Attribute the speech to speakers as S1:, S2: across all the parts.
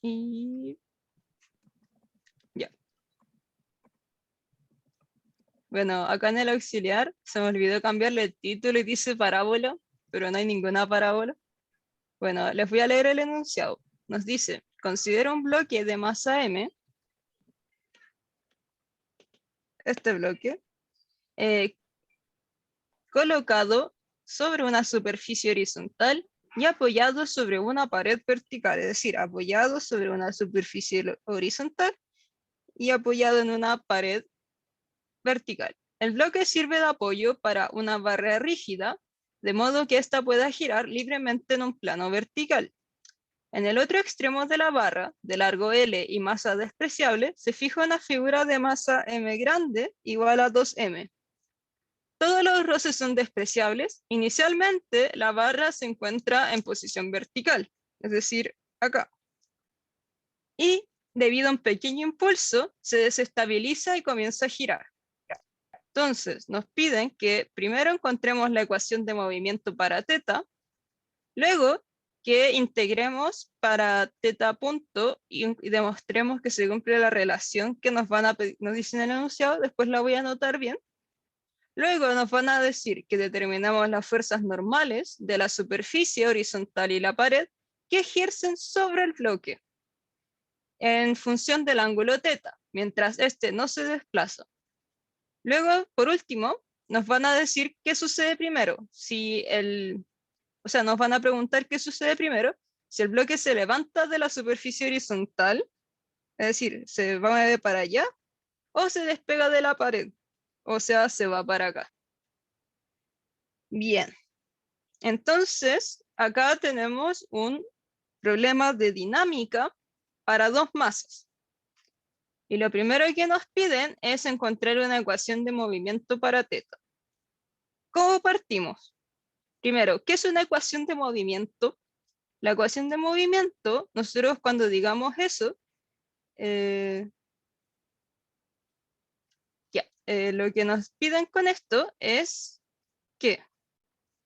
S1: Y ya. Bueno, acá en el auxiliar se me olvidó cambiarle el título y dice parábola, pero no hay ninguna parábola. Bueno, les voy a leer el enunciado. Nos dice, considera un bloque de masa m, este bloque, eh, colocado sobre una superficie horizontal y apoyado sobre una pared vertical, es decir, apoyado sobre una superficie horizontal y apoyado en una pared vertical. El bloque sirve de apoyo para una barra rígida, de modo que ésta pueda girar libremente en un plano vertical. En el otro extremo de la barra, de largo L y masa despreciable, se fija una figura de masa m grande igual a 2m. Todos los roces son despreciables. Inicialmente, la barra se encuentra en posición vertical, es decir, acá. Y, debido a un pequeño impulso, se desestabiliza y comienza a girar. Entonces, nos piden que primero encontremos la ecuación de movimiento para teta, luego que integremos para teta punto y demostremos que se cumple la relación que nos dicen en el enunciado, después la voy a anotar bien. Luego nos van a decir que determinamos las fuerzas normales de la superficie horizontal y la pared que ejercen sobre el bloque en función del ángulo teta, mientras este no se desplaza. Luego, por último, nos van a decir qué sucede primero. Nos van a preguntar qué sucede primero si el bloque se levanta de la superficie horizontal, es decir, se va para allá, o se despega de la pared, o sea, se va para acá. Bien, entonces acá tenemos un problema de dinámica para dos masas. Y lo primero que nos piden es encontrar una ecuación de movimiento para teta. ¿Cómo partimos? Primero, ¿qué es una ecuación de movimiento? La ecuación de movimiento, nosotros cuando digamos eso, lo que nos piden con esto es que,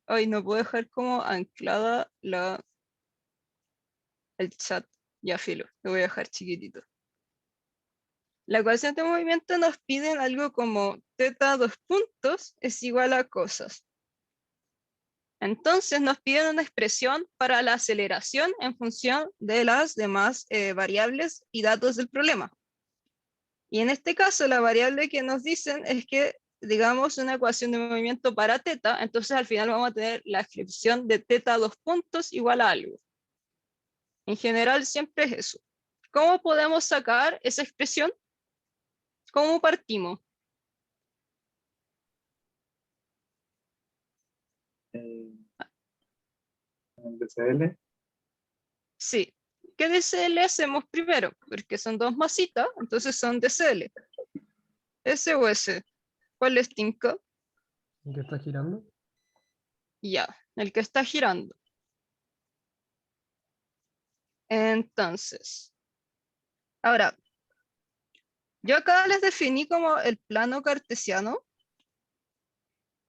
S1: hoy no puedo dejar como anclada el chat, ya filo, lo voy a dejar chiquitito. La ecuación de movimiento nos piden algo como teta dos puntos es igual a cosas. Entonces nos piden una expresión para la aceleración en función de las demás variables y datos del problema. Y en este caso la variable que nos dicen es que digamos una ecuación de movimiento para teta, entonces al final vamos a tener la expresión de teta dos puntos igual a algo. En general siempre es eso. ¿Cómo podemos sacar esa expresión? ¿Cómo partimos?
S2: En DCL.
S1: Sí. ¿Qué DCL hacemos primero? Porque son dos masitas, entonces son DCL. S o S. ¿Cuál es tinca?
S3: ¿Y qué está girando?
S1: Ya, el que está girando. Entonces, ahora, yo acá les definí como el plano cartesiano.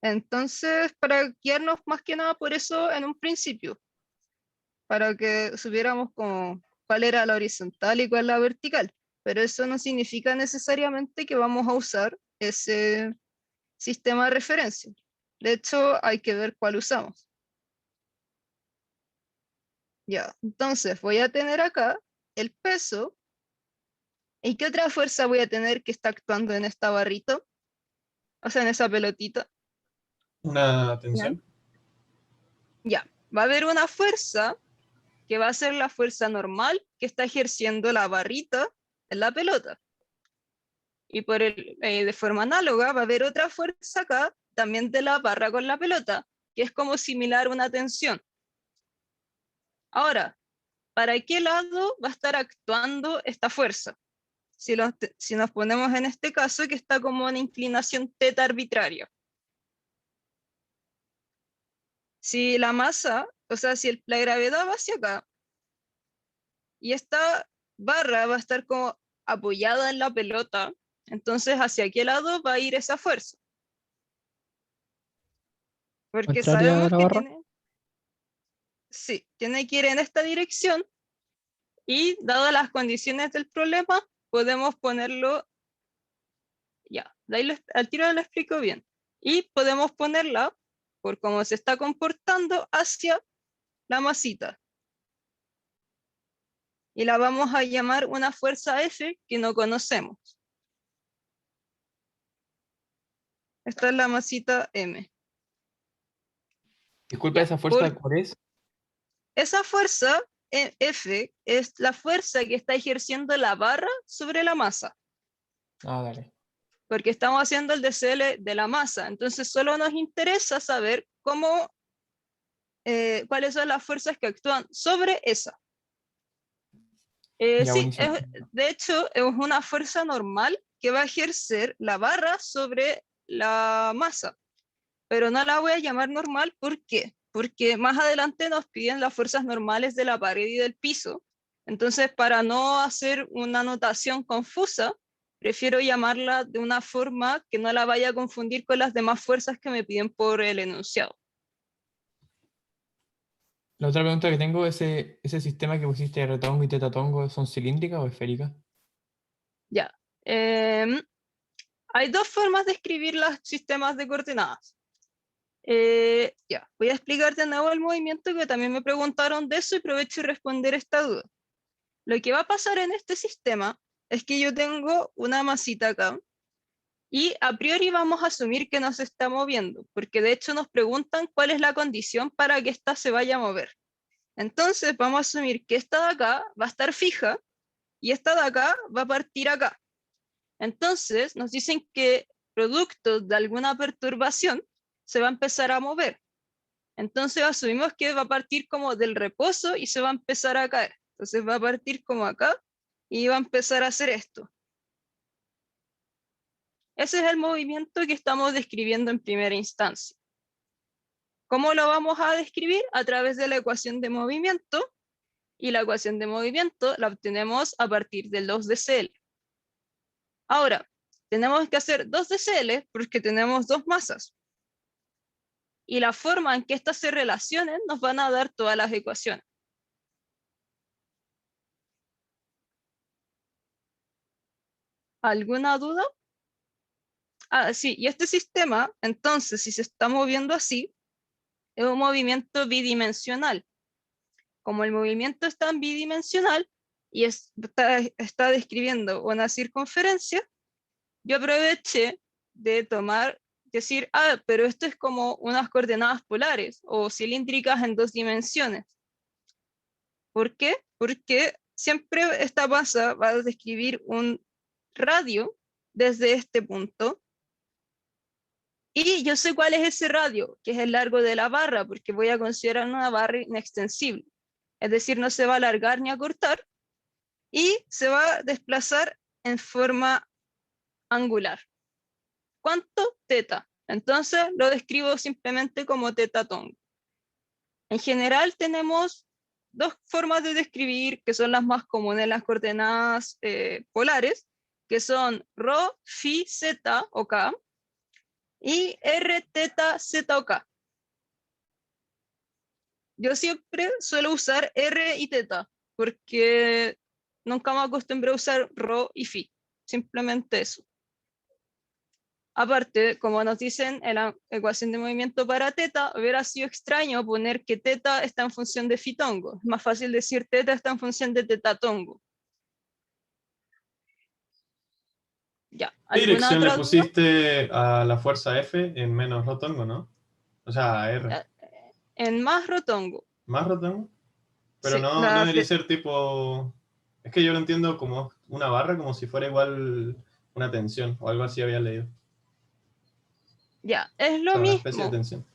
S1: Entonces, para guiarnos más que nada por eso en un principio, para que supiéramos como cuál era la horizontal y cuál la vertical. Pero eso no significa necesariamente que vamos a usar ese sistema de referencia. De hecho, hay que ver cuál usamos. Ya, entonces voy a tener acá el peso. ¿Y qué otra fuerza voy a tener que está actuando en esta barrita? O sea, en esa pelotita.
S2: Una
S1: ¿Ya?
S2: tensión.
S1: Ya, va a haber una fuerza que va a ser la fuerza normal que está ejerciendo la barrita en la pelota. Y de forma análoga va a haber otra fuerza acá, también de la barra con la pelota, que es como similar a una tensión. Ahora, ¿para qué lado va a estar actuando esta fuerza? Si nos ponemos en este caso que está como una inclinación teta arbitraria. Si la masa, o sea, si la gravedad va hacia acá y esta barra va a estar como apoyada en la pelota, entonces hacia qué lado va a ir esa fuerza. Porque
S3: ¿Contraria a
S1: sabemos
S3: la
S1: que
S3: barra?
S1: tiene que ir en esta dirección Y dadas las condiciones del problema, podemos ponerlo, ya, de ahí al tiro lo explico bien. Y podemos ponerla, por cómo se está comportando, hacia la masita. Y la vamos a llamar una fuerza F que no conocemos. Esta es la masita M.
S4: Disculpa,
S1: Ya,
S4: ¿esa fuerza cuál es?
S1: esa fuerza F es la fuerza que está ejerciendo la barra sobre la masa,
S4: Ah, dale.
S1: porque estamos haciendo el DCL de la masa. Entonces solo nos interesa saber cuáles son las fuerzas que actúan sobre esa.
S4: Ya,
S1: Sí,
S4: buenísimo.
S1: de hecho es una fuerza normal que va a ejercer la barra sobre la masa, pero no la voy a llamar normal. ¿Por qué? Porque más adelante nos piden las fuerzas normales de la pared y del piso. Entonces, para no hacer una notación confusa, prefiero llamarla de una forma que no la vaya a confundir con las demás fuerzas que me piden por el enunciado.
S4: La otra pregunta que tengo, ¿ese sistema que pusiste de retongo y tetatongo son cilíndricas o esféricas?
S1: Ya. Hay dos formas de escribir los sistemas de coordenadas. Ya, voy a explicar de nuevo el movimiento, que también me preguntaron de eso y aprovecho y responder esta duda. Lo que va a pasar en este sistema es que yo tengo una masita acá y a priori vamos a asumir que no se está moviendo, porque de hecho nos preguntan cuál es la condición para que ésta se vaya a mover. Entonces vamos a asumir que esta de acá va a estar fija y esta de acá va a partir acá. Entonces nos dicen que producto de alguna perturbación se va a empezar a mover. Entonces asumimos que va a partir como del reposo y se va a empezar a caer. Entonces va a partir como acá y va a empezar a hacer esto. Ese es el movimiento que estamos describiendo en primera instancia. ¿Cómo lo vamos a describir? A través de la ecuación de movimiento, y la ecuación de movimiento la obtenemos a partir del 2dCl. Ahora, tenemos que hacer 2dCl porque tenemos dos masas. Y la forma en que estas se relacionen nos van a dar todas las ecuaciones. ¿Alguna duda? Ah, sí, y este sistema, entonces, si se está moviendo así, es un movimiento bidimensional. Como el movimiento es tan bidimensional y está describiendo una circunferencia, yo aproveché de decir, pero esto es como unas coordenadas polares o cilíndricas en dos dimensiones. ¿Por qué? Porque siempre esta masa va a describir un radio desde este punto. Y yo sé cuál es ese radio, que es el largo de la barra, porque voy a considerar una barra inextensible. Es decir, no se va a alargar ni a cortar y se va a desplazar en forma angular. ¿Cuánto? Teta. Entonces lo describo simplemente como teta tongo. En general tenemos dos formas de describir que son las más comunes en las coordenadas polares, que son rho, phi, z o k, y r, teta, z o k. Yo siempre suelo usar r y teta, porque nunca me acostumbré a usar rho y phi. Simplemente eso. Aparte, como nos dicen en la ecuación de movimiento para teta, hubiera sido extraño poner que teta está en función de phi tongo. Es más fácil decir teta está en función de teta tongo. Ya,
S2: ¿Qué
S1: ¿alguna
S2: dirección le
S1: otra duda?
S2: pusiste a la fuerza F en menos rotongo, no? O sea, a R.
S1: En más rotongo.
S2: ¿Más rotongo? Pero
S1: Sí,
S2: no debería ser tipo... Es que yo lo entiendo como una barra, como si fuera igual una tensión, o algo así había leído.
S1: ya, es
S2: O
S1: lo
S2: sea, una especie de
S1: mismo.
S2: tensión.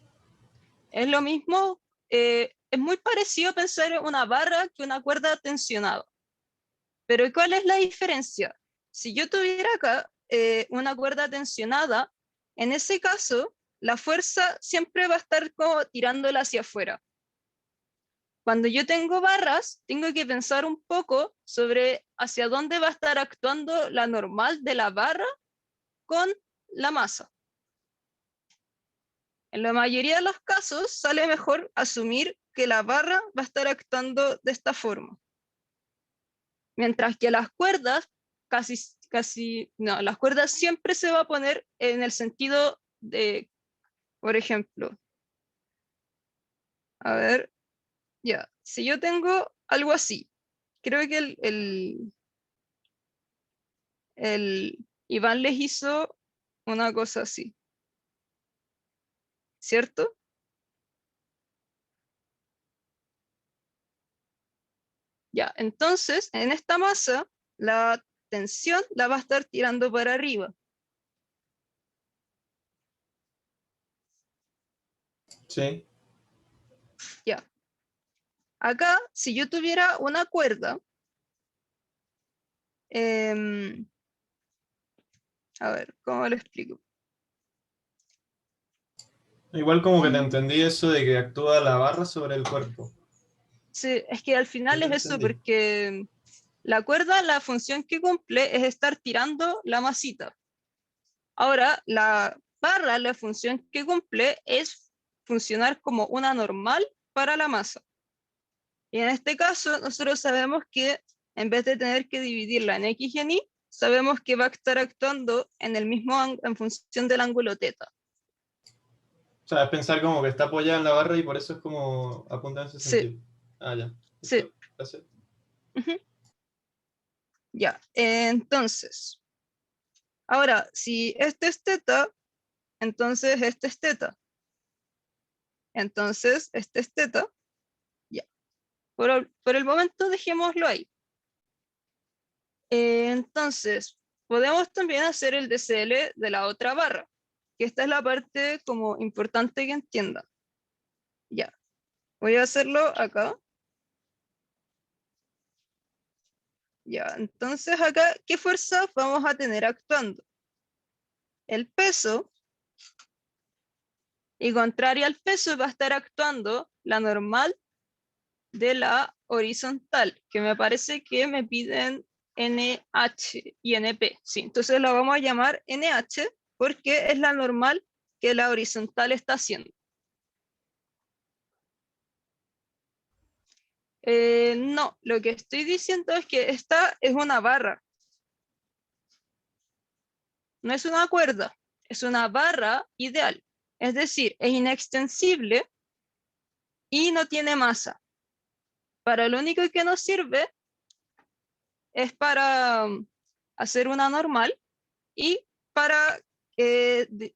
S1: Es lo mismo. Es muy parecido pensar en una barra que una cuerda tensionada. Pero ¿cuál es la diferencia? Si yo tuviera acá una cuerda tensionada, en ese caso, la fuerza siempre va a estar como tirándola hacia afuera. Cuando yo tengo barras, tengo que pensar un poco sobre hacia dónde va a estar actuando la normal de la barra con la masa. En la mayoría de los casos sale mejor asumir que la barra va a estar actuando de esta forma. Mientras que las cuerdas, no, las cuerdas siempre se va a poner en el sentido de, por ejemplo, a ver, ya, si yo tengo algo así, creo que el Iván les hizo una cosa así, ¿cierto? Ya, entonces, en esta masa, la tensión la va a estar tirando para arriba.
S2: Sí.
S1: Ya. Acá, si yo tuviera una cuerda, a ver, ¿cómo lo explico?
S2: Igual como que te entendí eso de que actúa la barra sobre el cuerpo.
S1: Sí, es que al final
S2: Eso
S1: es
S2: lo
S1: eso,
S2: entendí.
S1: porque la cuerda, la función que cumple es estar tirando la masita. Ahora, la barra, la función que cumple es funcionar como una normal para la masa. Y en este caso, nosotros sabemos que en vez de tener que dividirla en X y en Y, sabemos que va a estar actuando en el mismo en función del ángulo θ.
S2: O sea, es pensar como que está apoyada en la barra y por eso es como apunta en ese
S1: Sí,
S2: sentido. Ah, ya.
S1: sí.
S2: Listo. Gracias.
S1: Ujú. Ya, entonces, ahora, si este es θ, entonces este es θ. Entonces, este es θ. Ya. Por el momento dejémoslo ahí. Entonces, podemos también hacer el DCL de la otra barra, que esta es la parte como importante que entiendan. Ya, voy a hacerlo acá. Ya, entonces acá, ¿qué fuerza vamos a tener actuando? El peso, y contrario al peso va a estar actuando la normal de la horizontal, que me parece que me piden NH y NP. Sí, entonces la vamos a llamar NH porque es la normal que la horizontal está haciendo. No, lo que estoy diciendo es que esta es una barra. No es una cuerda, es una barra ideal. Es decir, es inextensible y no tiene masa. Para lo único que nos sirve es para hacer una normal y para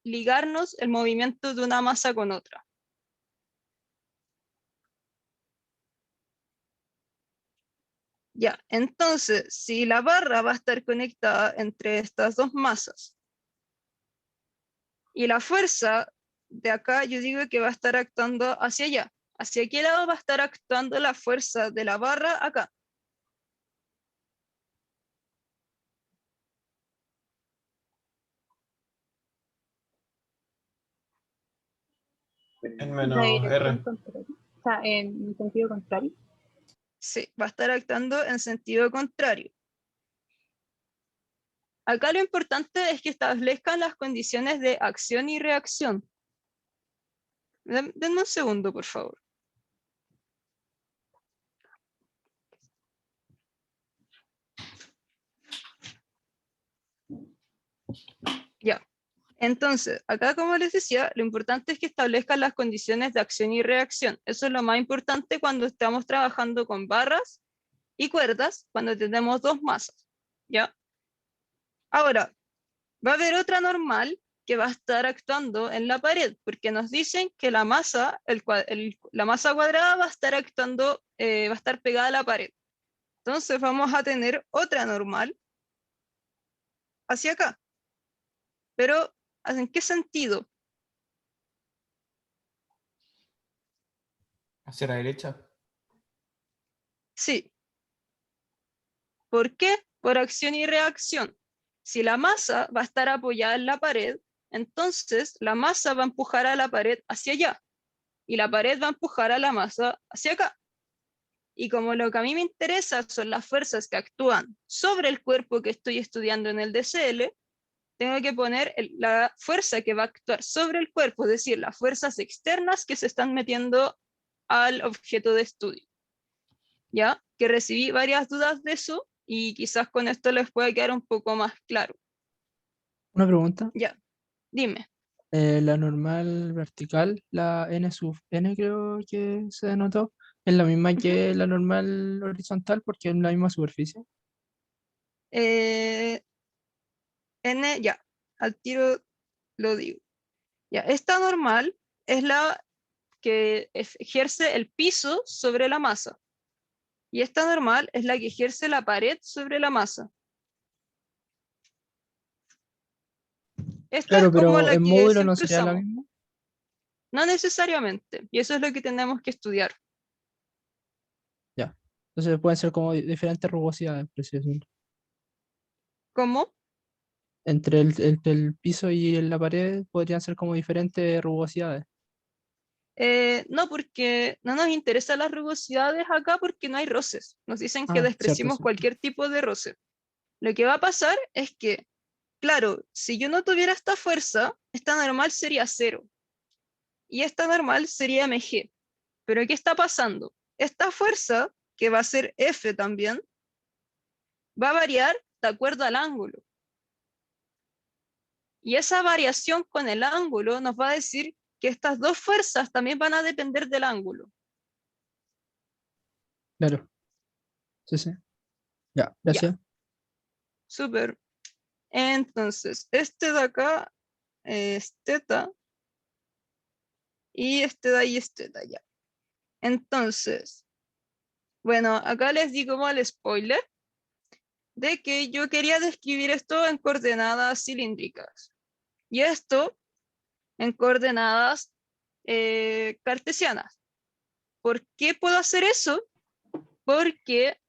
S1: ligarnos el movimiento de una masa con otra. Ya, entonces, si la barra va a estar conectada entre estas dos masas y la fuerza de acá, yo digo que va a estar actuando hacia allá. ¿Hacia qué lado va a estar actuando la fuerza de la barra acá?
S2: En
S5: La
S2: menos
S5: dirección
S2: R.
S5: contraria. O sea, en el sentido contrario.
S1: Sí, va a estar actuando en sentido contrario. Acá lo importante es que establezcan las condiciones de acción y reacción. Denme un segundo, por favor. Ya. Entonces, acá como les decía, lo importante es que establezcan las condiciones de acción y reacción. Eso es lo más importante cuando estamos trabajando con barras y cuerdas, cuando tenemos dos masas. ¿Ya? Ahora, va a haber otra normal que va a estar actuando en la pared, porque nos dicen que la masa, la masa cuadrada va a estar actuando, va a estar pegada a la pared. Entonces vamos a tener otra normal hacia acá. Pero, ¿en qué sentido?
S4: Hacia la derecha.
S1: Sí. ¿Por qué? Por acción y reacción. Si la masa va a estar apoyada en la pared, entonces la masa va a empujar a la pared hacia allá y la pared va a empujar a la masa hacia acá. Y como lo que a mí me interesa son las fuerzas que actúan sobre el cuerpo que estoy estudiando en el DCL, tengo que poner la fuerza que va a actuar sobre el cuerpo, es decir, las fuerzas externas que se están metiendo al objeto de estudio. ¿Ya? Que recibí varias dudas de eso y quizás con esto les pueda quedar un poco más claro.
S3: Una pregunta.
S1: Ya, dime.
S3: La normal vertical, la n sub n creo que se denotó, es la misma
S1: Ujú.
S3: que la normal horizontal porque es la misma superficie.
S1: Eh, N, ya, al tiro lo digo. Ya, esta normal es la que ejerce el piso sobre la masa. Y esta normal es la que ejerce la pared sobre la masa. Esta es
S3: Claro,
S1: como
S3: pero
S1: la
S3: en
S1: que
S3: módulo no
S1: siempre
S3: sería la
S1: usamos.
S3: misma.
S1: No necesariamente. Y eso es lo que tenemos que estudiar.
S3: Ya. Entonces pueden ser como diferentes rugosidades, por así decirlo.
S1: ¿Cómo?
S3: Entre el piso y la pared podrían ser como diferentes rugosidades.
S1: No, porque no nos interesan las rugosidades acá porque no hay roces. Nos dicen que
S3: Ah, cierto,
S1: despreciemos
S3: cierto.
S1: cualquier tipo de roce. Lo que va a pasar es que, claro, si yo no tuviera esta fuerza, esta normal sería 0 y esta normal sería mg. Pero ¿qué está pasando? Esta fuerza, que va a ser F también, va a variar de acuerdo al ángulo. Y esa variación con el ángulo nos va a decir que estas dos fuerzas también van a depender del ángulo.
S3: Claro. Sí, sí. Ya,
S1: Ya,
S3: gracias.
S1: súper. Entonces, este de acá es teta y este de ahí es teta, ya. Entonces, bueno, acá les digo como el spoiler de que yo quería describir esto en coordenadas cilíndricas. Y esto en coordenadas cartesianas. ¿Por qué puedo hacer eso? Porque,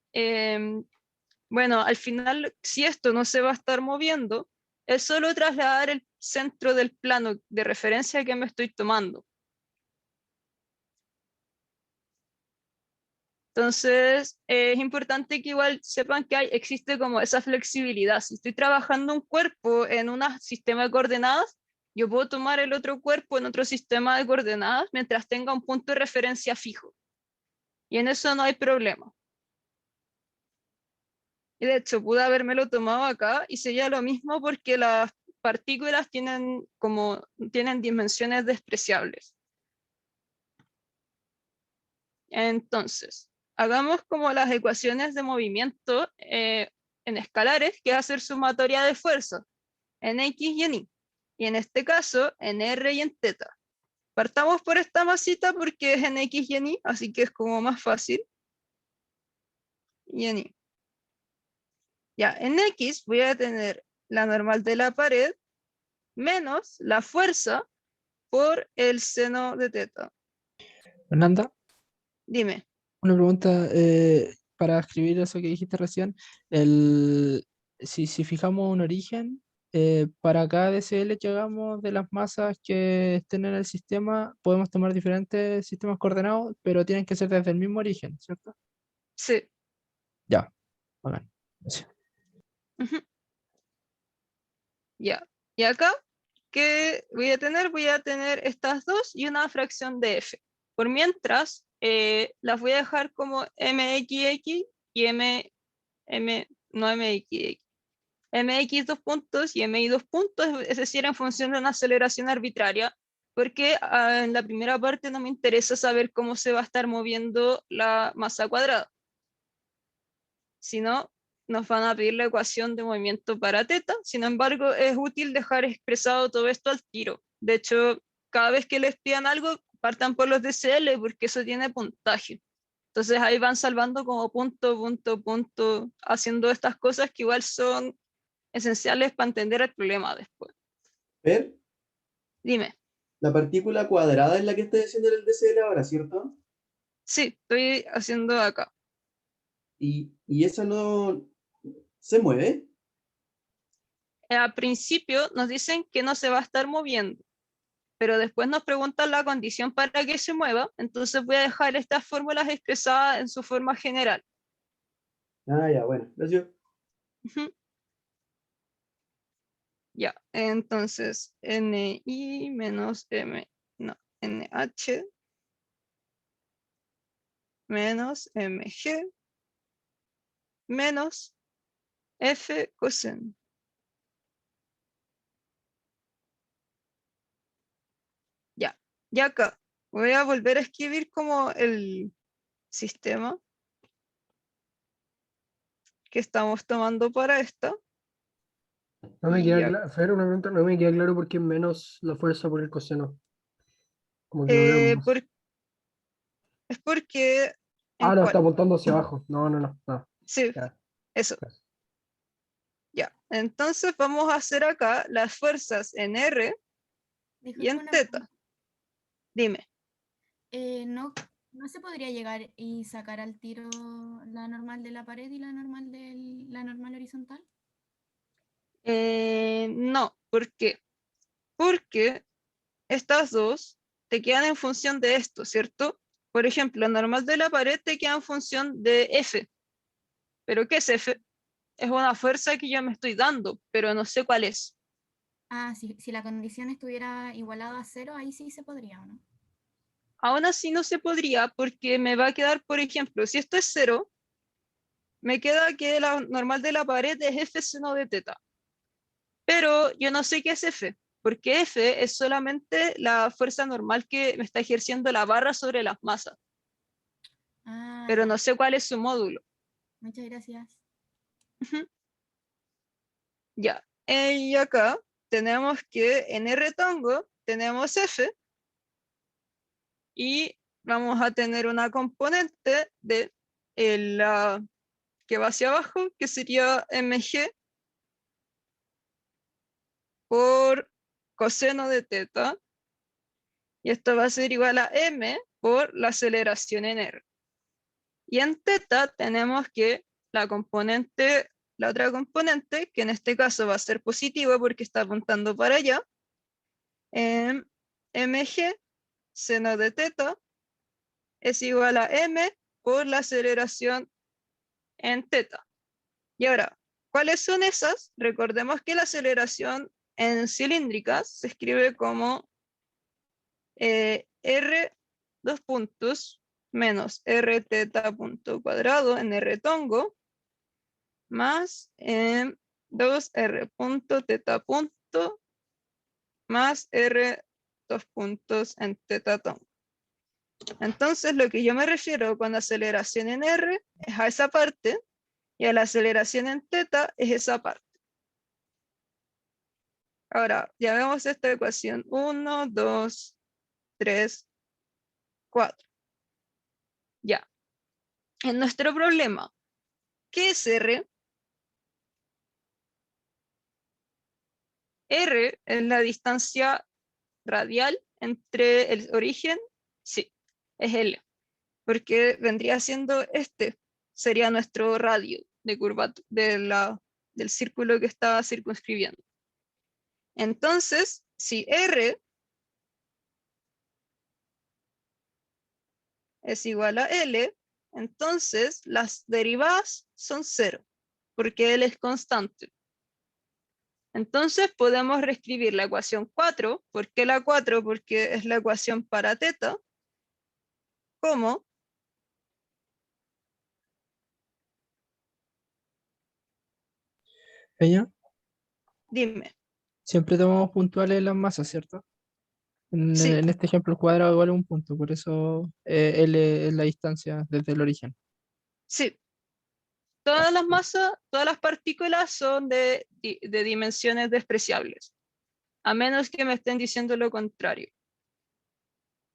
S1: bueno, al final, si esto no se va a estar moviendo, es solo trasladar el centro del plano de referencia que me estoy tomando. Entonces, es importante que igual sepan que existe como esa flexibilidad. Si estoy trabajando un cuerpo en un sistema de coordenadas, yo puedo tomar el otro cuerpo en otro sistema de coordenadas mientras tenga un punto de referencia fijo. Y en eso no hay problema. Y de hecho, pude habérmelo tomado acá y sería lo mismo porque las partículas tienen dimensiones despreciables. Entonces, hagamos como las ecuaciones de movimiento en escalares, que es hacer sumatoria de fuerzas en X y en Y. Y en este caso, en R y en teta. Partamos por esta masita porque es en X y en Y, así que es como más fácil. Y en Y. Ya, en X voy a tener la normal de la pared menos la fuerza por el seno de teta.
S3: Fernanda,
S1: Dime.
S3: una pregunta para escribir eso que dijiste recién. Si fijamos un origen, para cada DCL que hagamos de las masas que estén en el sistema, podemos tomar diferentes sistemas coordenados, pero tienen que ser desde el mismo origen, ¿cierto?
S1: Sí.
S3: Ya, bacán. Gracias.
S1: Ujú. Ya. Y acá, ¿qué voy a tener? Voy a tener estas dos y una fracción de f. Por mientras, las voy a dejar como mxx y no mxx, mx dos puntos y mi dos puntos, es decir, en función de una aceleración arbitraria, porque en la primera parte no me interesa saber cómo se va a estar moviendo la masa cuadrada, sino nos van a pedir la ecuación de movimiento para teta. Sin embargo, es útil dejar expresado todo esto al tiro. De hecho, cada vez que les pidan algo, partan por los DCL porque eso tiene puntaje. Entonces ahí van salvando como punto, punto, punto, haciendo estas cosas que igual son esenciales para entender el problema después.
S6: Ver,
S1: Dime.
S6: la partícula cuadrada es la que está haciendo el DCL ahora, ¿cierto?
S1: Sí, estoy haciendo acá.
S6: Y esa no se mueve.
S1: Al principio nos dicen que no se va a estar moviendo, pero después nos preguntan la condición para que se mueva, entonces voy a dejar estas fórmulas expresadas en su forma general.
S6: Ah, ya, bueno, gracias.
S1: Ujú. Ya, entonces NI menos M, no, NH menos MG menos F coseno. Ya, y acá voy a volver a escribir como el sistema que estamos tomando para esto.
S7: No me
S1: Y
S7: queda
S1: ya-
S7: claro, Fer, una pregunta, no me queda claro por qué menos la fuerza por el coseno. Como que lo veo más.
S1: es porque, ¿en
S7: Ah, no, está
S1: cuál?
S7: apuntando hacia abajo. No, no, no, no.
S1: Sí,
S7: Ya,
S1: eso.
S7: gracias.
S1: Ya, entonces vamos a hacer acá las fuerzas en R y
S8: Disculpa
S1: en
S8: una
S1: teta.
S8: pregunta.
S1: Dime.
S8: ¿No se podría llegar y sacar al tiro la normal de la pared y la normal horizontal?
S1: No, ¿por qué? Porque estas dos te quedan en función de esto, ¿cierto? Por ejemplo, la normal de la pared te queda en función de F. ¿Pero qué es F? Es una fuerza que yo me estoy dando, pero no sé cuál es.
S8: Ah, si la condición estuviera igualada a 0, ahí sí se podría, ¿o no?
S1: Aún así no se podría porque me va a quedar, por ejemplo, si esto es 0, me queda que la normal de la pared es F seno de teta. Pero yo no sé qué es F, porque F es solamente la fuerza normal que me está ejerciendo la barra sobre las masas,
S8: Ah,
S1: pero
S8: ya.
S1: no sé cuál es su módulo.
S8: Muchas gracias.
S1: Ujú. Ya. Y acá tenemos que en R tango tenemos F y vamos a tener una componente de la que va hacia abajo, que sería mg por coseno de teta, y esto va a ser igual a m por la aceleración en R. Y en teta tenemos que la componente, la otra componente, que en este caso va a ser positiva porque está apuntando para allá, en mg seno de teta es igual a m por la aceleración en teta. Y ahora, ¿cuáles son esas? Recordemos que la aceleración en cilíndricas se escribe como R dos puntos menos R teta punto cuadrado en R tongo más 2R punto teta punto más R dos puntos en teta tongo. Entonces lo que yo me refiero con aceleración en R es a esa parte y a la aceleración en teta es esa parte. Ahora, ya vemos esta ecuación 1, 2, 3, 4. Ya. En nuestro problema, ¿qué es R? R es la distancia radial entre el origen, sí, es L, porque vendría siendo este, sería nuestro radio de curvatura del círculo que estaba circunscribiendo. Entonces, si R es igual a L, entonces las derivadas son 0, porque L es constante. Entonces podemos reescribir la ecuación 4, ¿por qué la 4? Porque es la ecuación para teta, como
S3: Peña,
S1: dime,
S3: siempre tomamos puntuales las masas, ¿cierto?
S1: sí,
S3: En este ejemplo, el cuadrado igual a un punto, por eso L es la distancia desde el origen.
S1: sí,
S3: Ya.
S1: todas las masas, todas las partículas son de dimensiones despreciables, a menos que me estén diciendo lo contrario.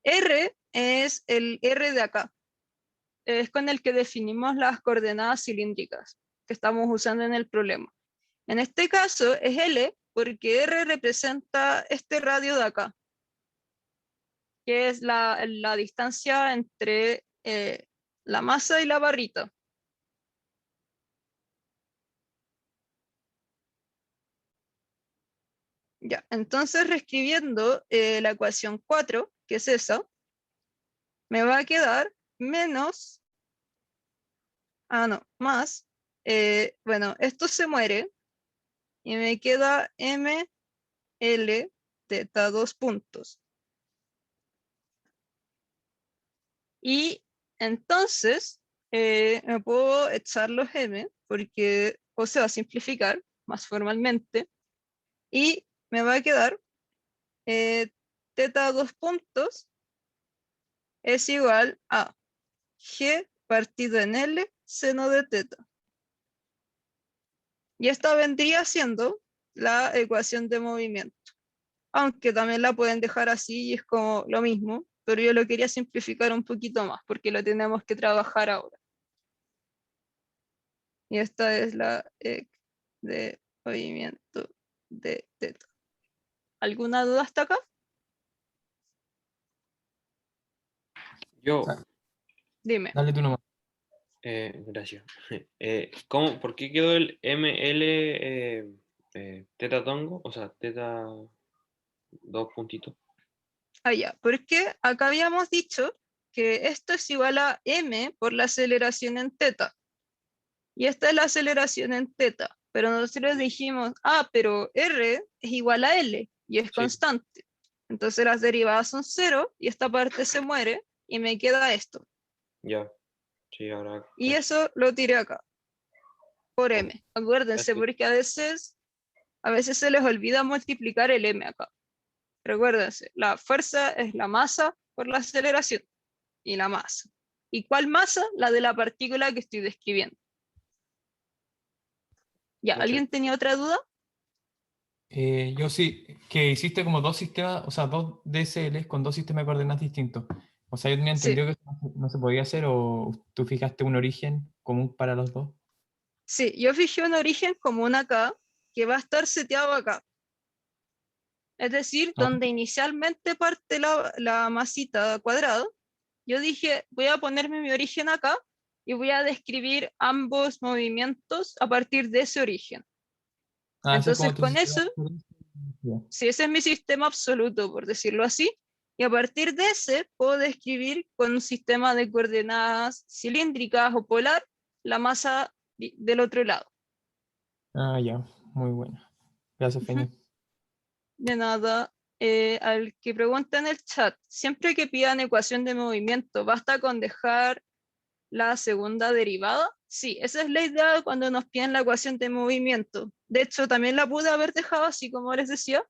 S1: R es el R de acá, es con el que definimos las coordenadas cilíndricas que estamos usando en el problema. En este caso es L porque R representa este radio de acá, que es la distancia entre la masa y la barrita. Ya, entonces reescribiendo la ecuación 4, que es esa, me va a quedar menos, no, más, bueno, esto se muere y me queda ml teta 2 puntos. Y entonces me puedo echar los m porque o se va a simplificar más formalmente, y me va a quedar teta 2 puntos es igual a G partido en L seno de teta. Y esta vendría siendo la ecuación de movimiento. Aunque también la pueden dejar así y es como lo mismo, pero yo lo quería simplificar un poquito más porque lo tenemos que trabajar ahora. Y esta es la de movimiento de teta. ¿Alguna duda hasta acá?
S9: Yo,
S1: Dime.
S4: Dale tú nomás.
S9: gracias. ¿Por qué quedó el ML teta tongo? O sea, teta 2 puntitos.
S1: Allá, porque acá habíamos dicho que esto es igual a m por la aceleración en teta. Y esta es la aceleración en teta. Pero nosotros dijimos, pero r es igual a l y es
S9: Sí.
S1: constante. Entonces las derivadas son 0 y esta parte se muere y me queda esto.
S9: Ya. Sí, ahora.
S1: Y eso lo tiré acá, por m. Acuérdense,
S9: Gracias.
S1: porque a veces se les olvida multiplicar el m acá. Recuérdense, la fuerza es la masa por la aceleración y la masa. ¿Y cuál masa? La de la partícula que estoy describiendo. ¿Ya?
S9: Muchas
S1: ¿Alguien tenía otra duda?
S4: Yo sí, que hiciste como dos sistemas, o sea, dos DSLs con dos sistemas de coordenadas distintos. O sea, yo tenía
S1: Sí.
S4: entendido que eso no se podía hacer, o tú fijaste un origen común para los dos.
S1: Sí, yo fijé un origen común acá que va a estar seteado acá. Es decir,
S4: Ah.
S1: donde inicialmente parte la masita cuadrada, yo dije, voy a ponerme mi origen acá y voy a describir ambos movimientos a partir de ese origen.
S4: Ese es como
S1: Entonces,
S4: tu
S1: con
S4: sistema
S1: eso,
S4: de referencia.
S1: si ese es mi sistema absoluto, por decirlo así, y a partir de ese puedo describir con un sistema de coordenadas cilíndricas o polar la masa del otro lado.
S4: Ya, muy bueno. Gracias, Feña.
S1: De nada. Al que pregunta en el chat, siempre que pidan ecuación de movimiento, ¿basta con dejar la segunda derivada? Sí, esa es la idea cuando nos piden la ecuación de movimiento. De hecho, también la pude haber dejado así como les decía,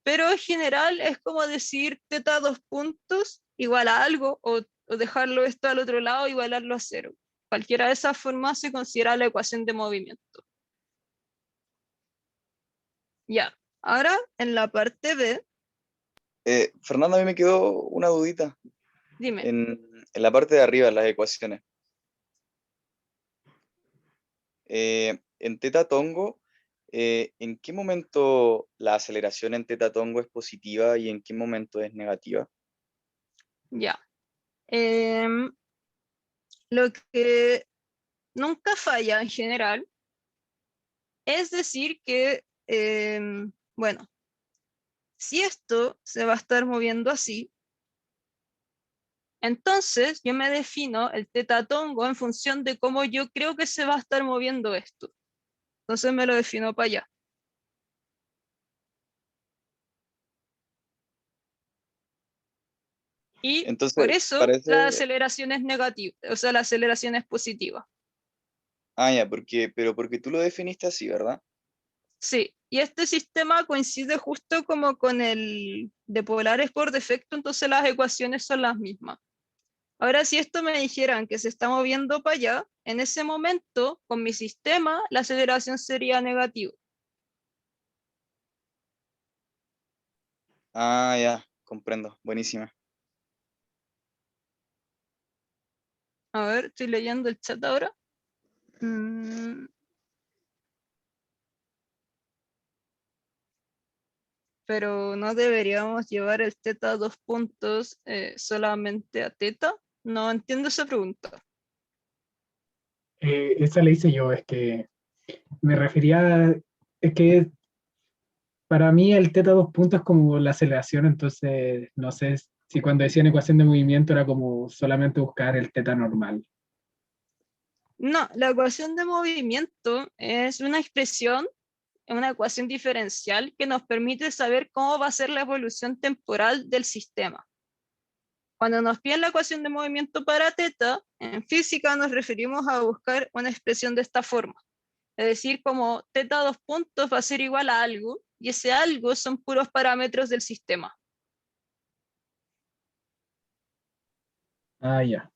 S1: pero en general es como decir teta 2 puntos igual a algo o dejarlo esto al otro lado igualarlo a 0. Cualquiera de esas formas se considera la ecuación de movimiento. Ya, ahora en la parte B,
S10: Fernando, a mí me quedó una dudita
S1: dime.
S10: en la parte de arriba, en las ecuaciones. En teta tongo, ¿en qué momento la aceleración en teta tongo es positiva y en qué momento es negativa?
S1: Ya. Lo que nunca falla en general es decir que, bueno, si esto se va a estar moviendo así, entonces yo me defino el teta tongo en función de cómo yo creo que se va a estar moviendo esto. Entonces me lo defino para allá. Y
S10: Entonces,
S1: por eso
S10: parece...
S1: la aceleración es negativa, o sea, la aceleración es positiva.
S10: ya, pero porque tú lo definiste así, ¿verdad?
S1: Sí, y este sistema coincide justo como con el de polares por defecto, entonces las ecuaciones son las mismas. Ahora, si esto me dijeran que se está moviendo para allá, en ese momento, con mi sistema, la aceleración sería negativa.
S10: Ya, comprendo, buenísima.
S1: A ver, estoy leyendo el chat ahora. Pero no deberíamos llevar el teta 2 puntos solamente a teta. No entiendo esa pregunta.
S11: Esa la hice yo, es que me refería, es que para mí el teta 2 puntos es como la aceleración, entonces no sé si cuando decían ecuación de movimiento era como solamente buscar el teta normal.
S1: No, la ecuación de movimiento es una expresión, una ecuación diferencial que nos permite saber cómo va a ser la evolución temporal del sistema. Cuando nos piden la ecuación de movimiento para teta, en física nos referimos a buscar una expresión de esta forma. Es decir, como teta 2 puntos va a ser igual a algo, y ese algo son puros parámetros del sistema.
S11: Ah, ya.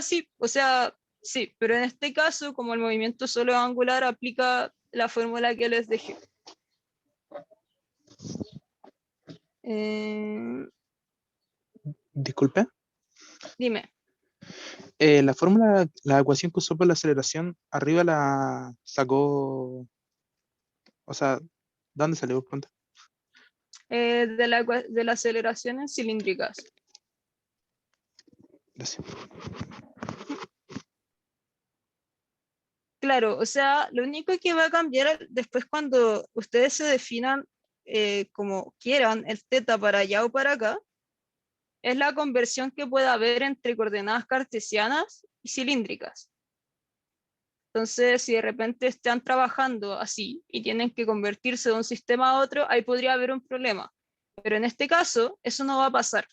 S1: Sí, o sea, sí, pero en este caso, como el movimiento solo es angular, aplica la fórmula que les dejé.
S12: Disculpe.
S1: Dime.
S12: La fórmula, la ecuación que usó para la aceleración, arriba la sacó, o sea, ¿dónde salió? Pregunta.
S1: De la aceleración en cilíndricas.
S12: Gracias.
S1: Claro, o sea, lo único que va a cambiar después cuando ustedes se definan como quieran el teta para allá o para acá, es la conversión que pueda haber entre coordenadas cartesianas y cilíndricas. Entonces, si de repente están trabajando así y tienen que convertirse de un sistema a otro, ahí podría haber un problema. Pero en este caso, eso no va a pasar,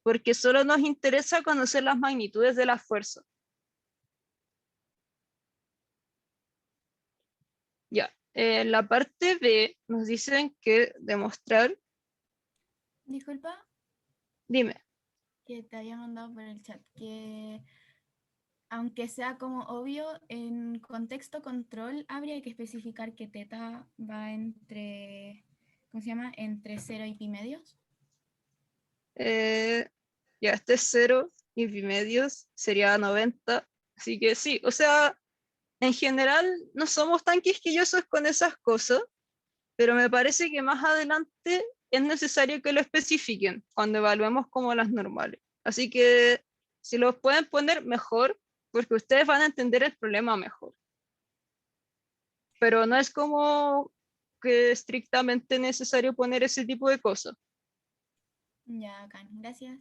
S1: porque solo nos interesa conocer las magnitudes de las fuerzas. Ya, en la parte B nos dicen que demostrar.
S8: Disculpa.
S1: Dime.
S8: Que te había mandado por el chat, que aunque sea como obvio, en contexto control habría que especificar que teta va entre, ¿cómo se llama? Entre 0 y pi medios.
S1: Ya, este es 0 y pi medios sería 90. Así que sí, o sea, en general no somos tan quisquillosos con esas cosas, pero me parece que más adelante es necesario que lo especifiquen cuando evaluemos como las normales. Así que si los pueden poner mejor, porque ustedes van a entender el problema mejor. Pero no es como que estrictamente necesario poner ese tipo de cosas.
S8: Ya, acá, gracias.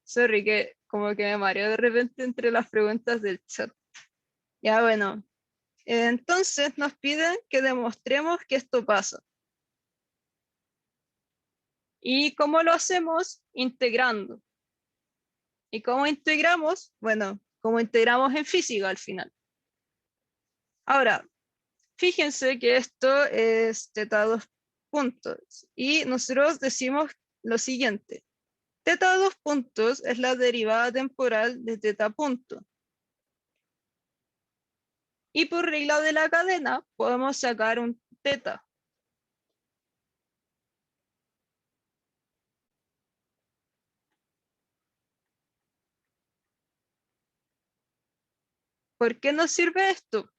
S1: Sorry, que como que me mareo de repente entre las preguntas del chat. Ya, bueno. Entonces nos piden que demostremos que esto pasa. ¿Y cómo lo hacemos? Integrando. ¿Y cómo integramos? Bueno, como integramos en física al final. Ahora, fíjense que esto es teta 2 puntos. Y nosotros decimos lo siguiente. Teta 2 puntos es la derivada temporal de teta punto. Y por regla de la cadena podemos sacar un teta. ¿Por qué nos sirve esto?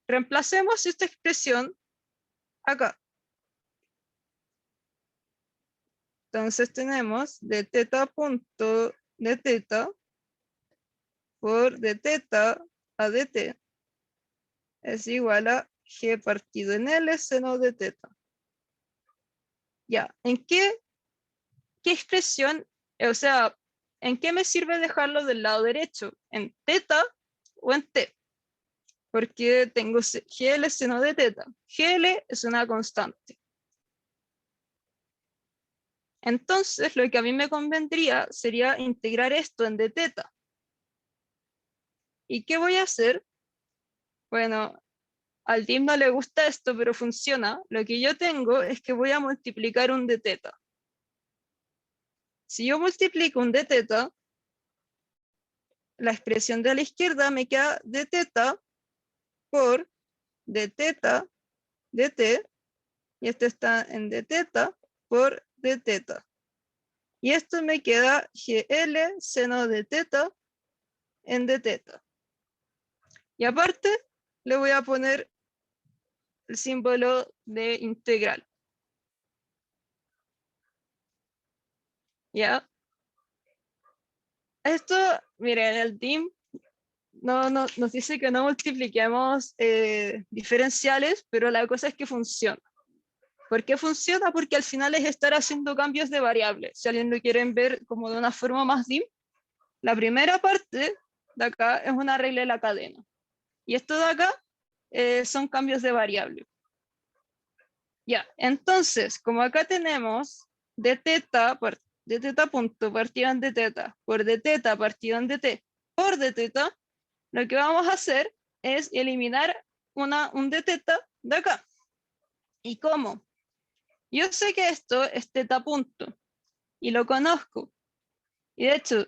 S1: Reemplacemos esta expresión acá. Entonces tenemos de teta punto de teta por de teta a dt es igual a g partido en L seno de teta. Ya, ¿en qué expresión, o sea, en qué me sirve dejarlo del lado derecho? ¿En teta o en t? Porque tengo gl seno de teta. Gl es una constante. Entonces, lo que a mí me convendría sería integrar esto en d teta. ¿Y qué voy a hacer? Bueno, al DIM no le gusta esto, pero funciona. Lo que yo tengo es que voy a multiplicar un d teta. Si yo multiplico un d teta, la expresión de la izquierda me queda d teta por d teta dt, y esto está en d teta por d teta. Y esto me queda gl seno de teta en d teta. Y aparte le voy a poner el símbolo de integral. ¿Ya? Esto, miren, el DIM nos dice que no multipliquemos diferenciales, pero la cosa es que funciona. ¿Por qué funciona? Porque al final es estar haciendo cambios de variables. Si alguien lo quieren ver como de una forma más DIM, la primera parte de acá es una regla de la cadena. Y esto de acá son cambios de variable. Ya, entonces, como acá tenemos de teta punto partido en de teta por de teta partido en dt por de teta, lo que vamos a hacer es eliminar un de teta de acá. ¿Y cómo? Yo sé que esto es teta punto y lo conozco. Y de hecho,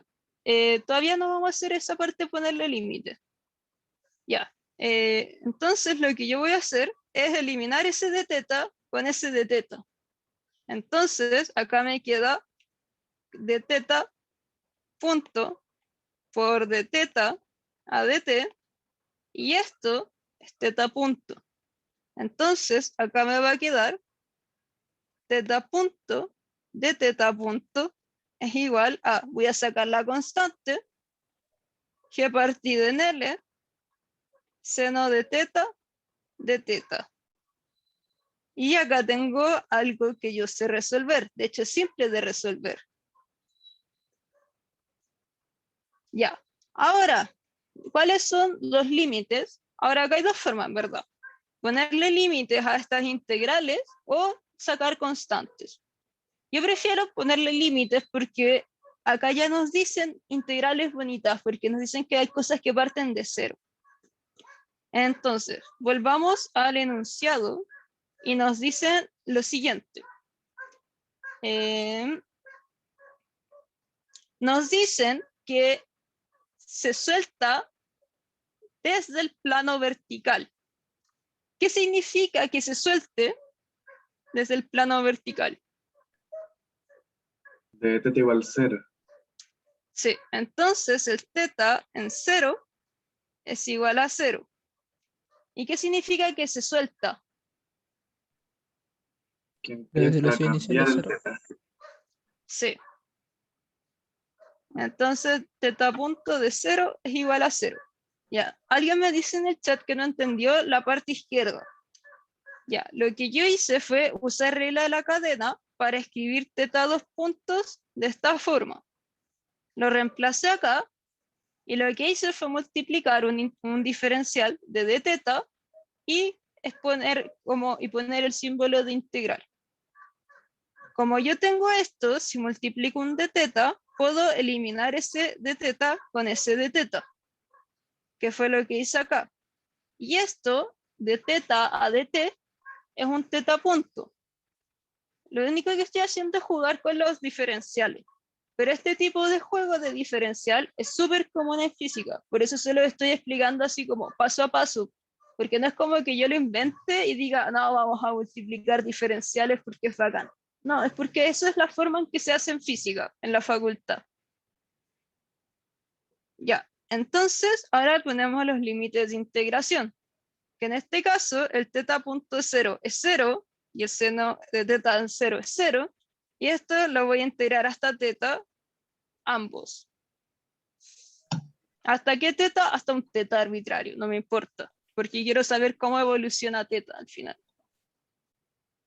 S1: todavía no vamos a hacer esa parte de ponerle límite. Ya. Entonces lo que yo voy a hacer es eliminar ese de teta con ese de teta. Entonces acá me queda de teta punto por de teta a dt y esto es teta punto. Entonces acá me va a quedar teta punto de teta punto es igual a, voy a sacar la constante, g partido en L, seno de teta. Y acá tengo algo que yo sé resolver. De hecho, es simple de resolver. Ya. Ahora, ¿cuáles son los límites? Ahora acá hay dos formas, ¿verdad? Ponerle límites a estas integrales o sacar constantes. Yo prefiero ponerle límites porque acá ya nos dicen integrales bonitas, porque nos dicen que hay cosas que parten de cero. Entonces, volvamos al enunciado y nos dicen lo siguiente. Nos dicen que se suelta desde el plano vertical. ¿Qué significa que se suelte desde el plano vertical?
S13: De teta igual 0.
S1: Sí, entonces el teta en 0 es igual a 0. ¿Y qué significa que se suelta?
S13: Que
S3: Desde
S13: empieza a
S3: velocidad inicial de
S13: cambiar el
S3: 0.
S13: teta.
S1: Sí. Entonces teta punto de 0 es igual a 0. Ya, alguien me dice en el chat que no entendió la parte izquierda. Ya, lo que yo hice fue usar regla de la cadena para escribir teta 2 puntos de esta forma. Lo reemplacé acá y lo que hice fue multiplicar un diferencial de d teta y poner el símbolo de integral. Como yo tengo esto, si multiplico un d teta, puedo eliminar ese d teta con ese d teta, que fue lo que hice acá. Y esto, de teta a dt, es un teta punto. Lo único que estoy haciendo es jugar con los diferenciales. Pero este tipo de juego de diferencial es súper común en física. Por eso se lo estoy explicando así como paso a paso. Porque no es como que yo lo invente y diga, no, vamos a multiplicar diferenciales porque es bacán. No, es porque eso es la forma en que se hace en física, en la facultad. Ya, entonces ahora ponemos los límites de integración. Que en este caso el teta punto 0 es 0 y el seno de teta en 0 es 0. Y esto lo voy a integrar hasta teta, ambos. ¿Hasta qué teta? Hasta un teta arbitrario, no me importa. Porque quiero saber cómo evoluciona teta al final.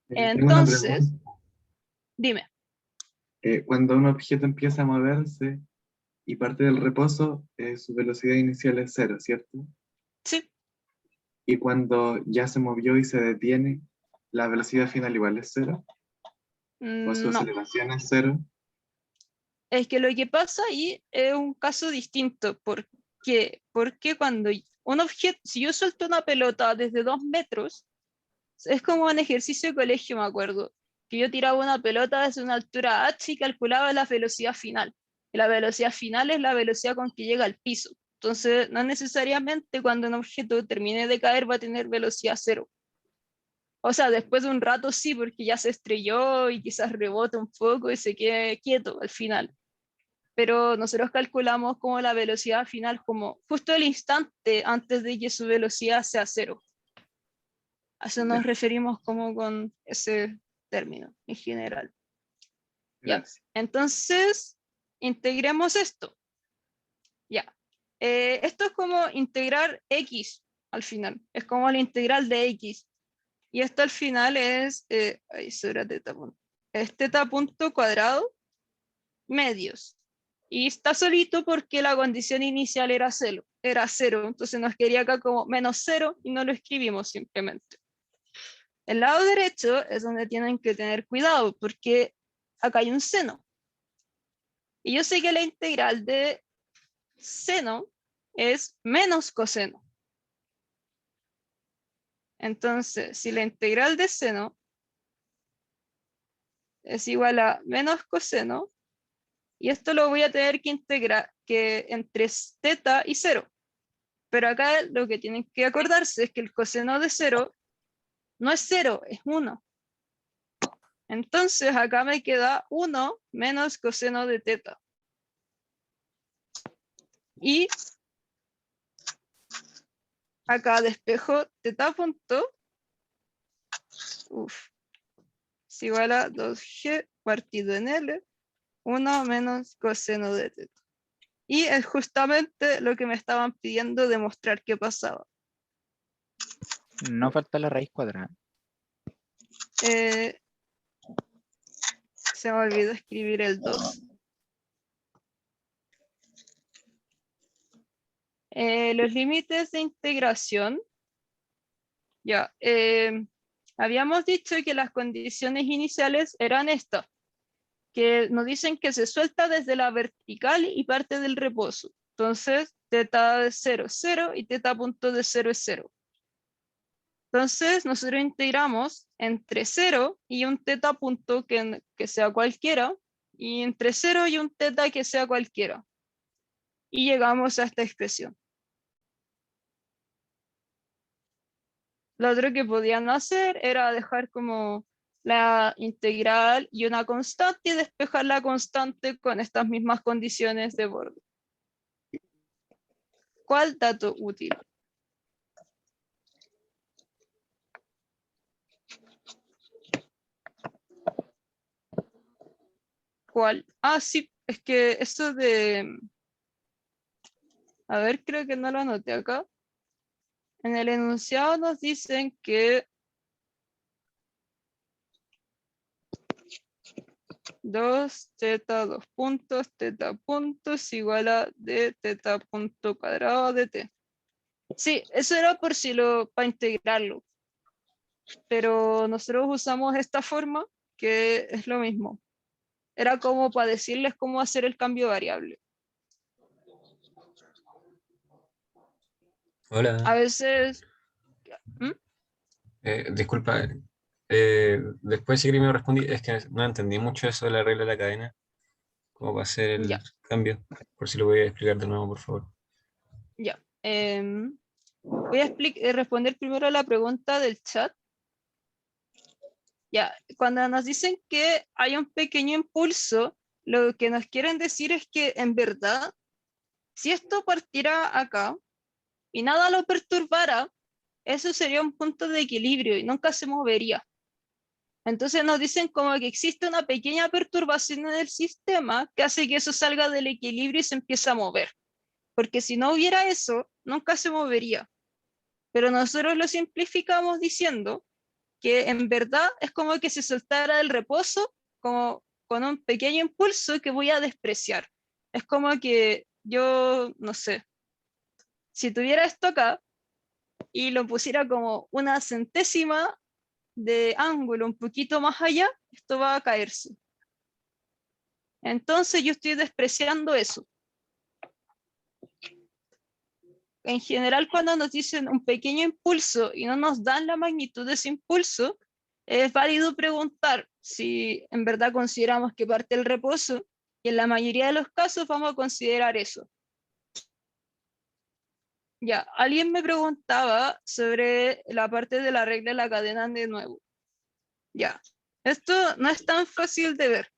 S13: Tengo una
S1: Entonces,
S13: pregunta.
S1: dime.
S13: Cuando un objeto empieza a moverse y parte del reposo, su velocidad inicial es 0, ¿cierto?
S1: Sí.
S13: Y cuando ya se movió y se detiene, ¿la velocidad final igual es 0? ¿O su
S1: No.
S13: aceleración es 0?
S1: Es que lo que pasa ahí es un caso distinto. Porque cuando un objeto, si yo suelto una pelota desde 2 metros, es como un ejercicio de colegio, me acuerdo, que yo tiraba una pelota desde una altura h y calculaba la velocidad final. Y la velocidad final es la velocidad con que llega al piso. Entonces, no necesariamente cuando un objeto termine de caer va a tener velocidad 0. O sea, después de un rato sí, porque ya se estrelló y quizás rebota un poco y se quede quieto al final. Pero nosotros calculamos como la velocidad final como justo el instante antes de que su velocidad sea 0. A eso nos referimos como con ese término en general. Ya. Entonces, integremos esto. Ya. Esto es como integrar x al final. Es como la integral de x. Y esto al final es, eso era teta punto. Es teta punto cuadrado medios. Y está solito porque la condición inicial era 0. Entonces nos quería acá como menos 0 y no lo escribimos simplemente. El lado derecho es donde tienen que tener cuidado porque acá hay un seno. Y yo sé que la integral de seno es menos coseno. Entonces, si la integral de seno es igual a menos coseno, y esto lo voy a tener que integrar entre teta y 0. Pero acá lo que tienen que acordarse es que el coseno de 0 no es 0, es 1. Entonces acá me queda 1 menos coseno de teta. Y acá despejo teta punto. Es igual a 2g partido en L, 1 menos coseno de teta. Y es justamente lo que me estaban pidiendo demostrar que pasaba.
S14: No falta la raíz cuadrada.
S1: Se me olvidó escribir el 2. Los límites de integración. Ya. Habíamos dicho que las condiciones iniciales eran estas, que nos dicen que se suelta desde la vertical y parte del reposo. Entonces, teta de 0 es 0 y teta punto de 0 es 0. Entonces, nosotros integramos entre 0 y un teta punto que sea cualquiera, y entre 0 y un teta que sea cualquiera. Y llegamos a esta expresión. Lo otro que podían hacer era dejar como la integral y una constante y despejar la constante con estas mismas condiciones de borde. ¿Cuál dato útil? ¿Cuál? Ah, sí, es que eso de... A ver, creo que no lo anoté acá. En el enunciado nos dicen que 2 teta 2 puntos teta puntos igual a d teta punto cuadrado de t. Sí, eso era por si para integrarlo. Pero nosotros usamos esta forma que es lo mismo. Era como para decirles cómo hacer el cambio variable.
S15: Hola.
S1: A veces...
S15: Disculpa, después sí que me respondí, es que no entendí mucho eso de la regla de la cadena, cómo va a ser el cambio, por si lo voy a explicar de nuevo, por favor.
S1: Ya. Voy a responder primero a la pregunta del chat. Ya, cuando nos dicen que hay un pequeño impulso, lo que nos quieren decir es que en verdad, si esto partiera acá y nada lo perturbara, eso sería un punto de equilibrio y nunca se movería. Entonces nos dicen como que existe una pequeña perturbación en el sistema que hace que eso salga del equilibrio y se empiece a mover. Porque si no hubiera eso, nunca se movería. Pero nosotros lo simplificamos diciendo que en verdad es como que se soltara del reposo como con un pequeño impulso que voy a despreciar. Es como que yo, no sé, si tuviera esto acá y lo pusiera como una centésima de ángulo un poquito más allá, esto va a caerse. Entonces yo estoy despreciando eso. En general, cuando nos dicen un pequeño impulso y no nos dan la magnitud de ese impulso, es válido preguntar si en verdad consideramos que parte el reposo, y en la mayoría de los casos vamos a considerar eso. Ya, alguien me preguntaba sobre la parte de la regla de la cadena de nuevo. Ya, esto no es tan fácil de ver.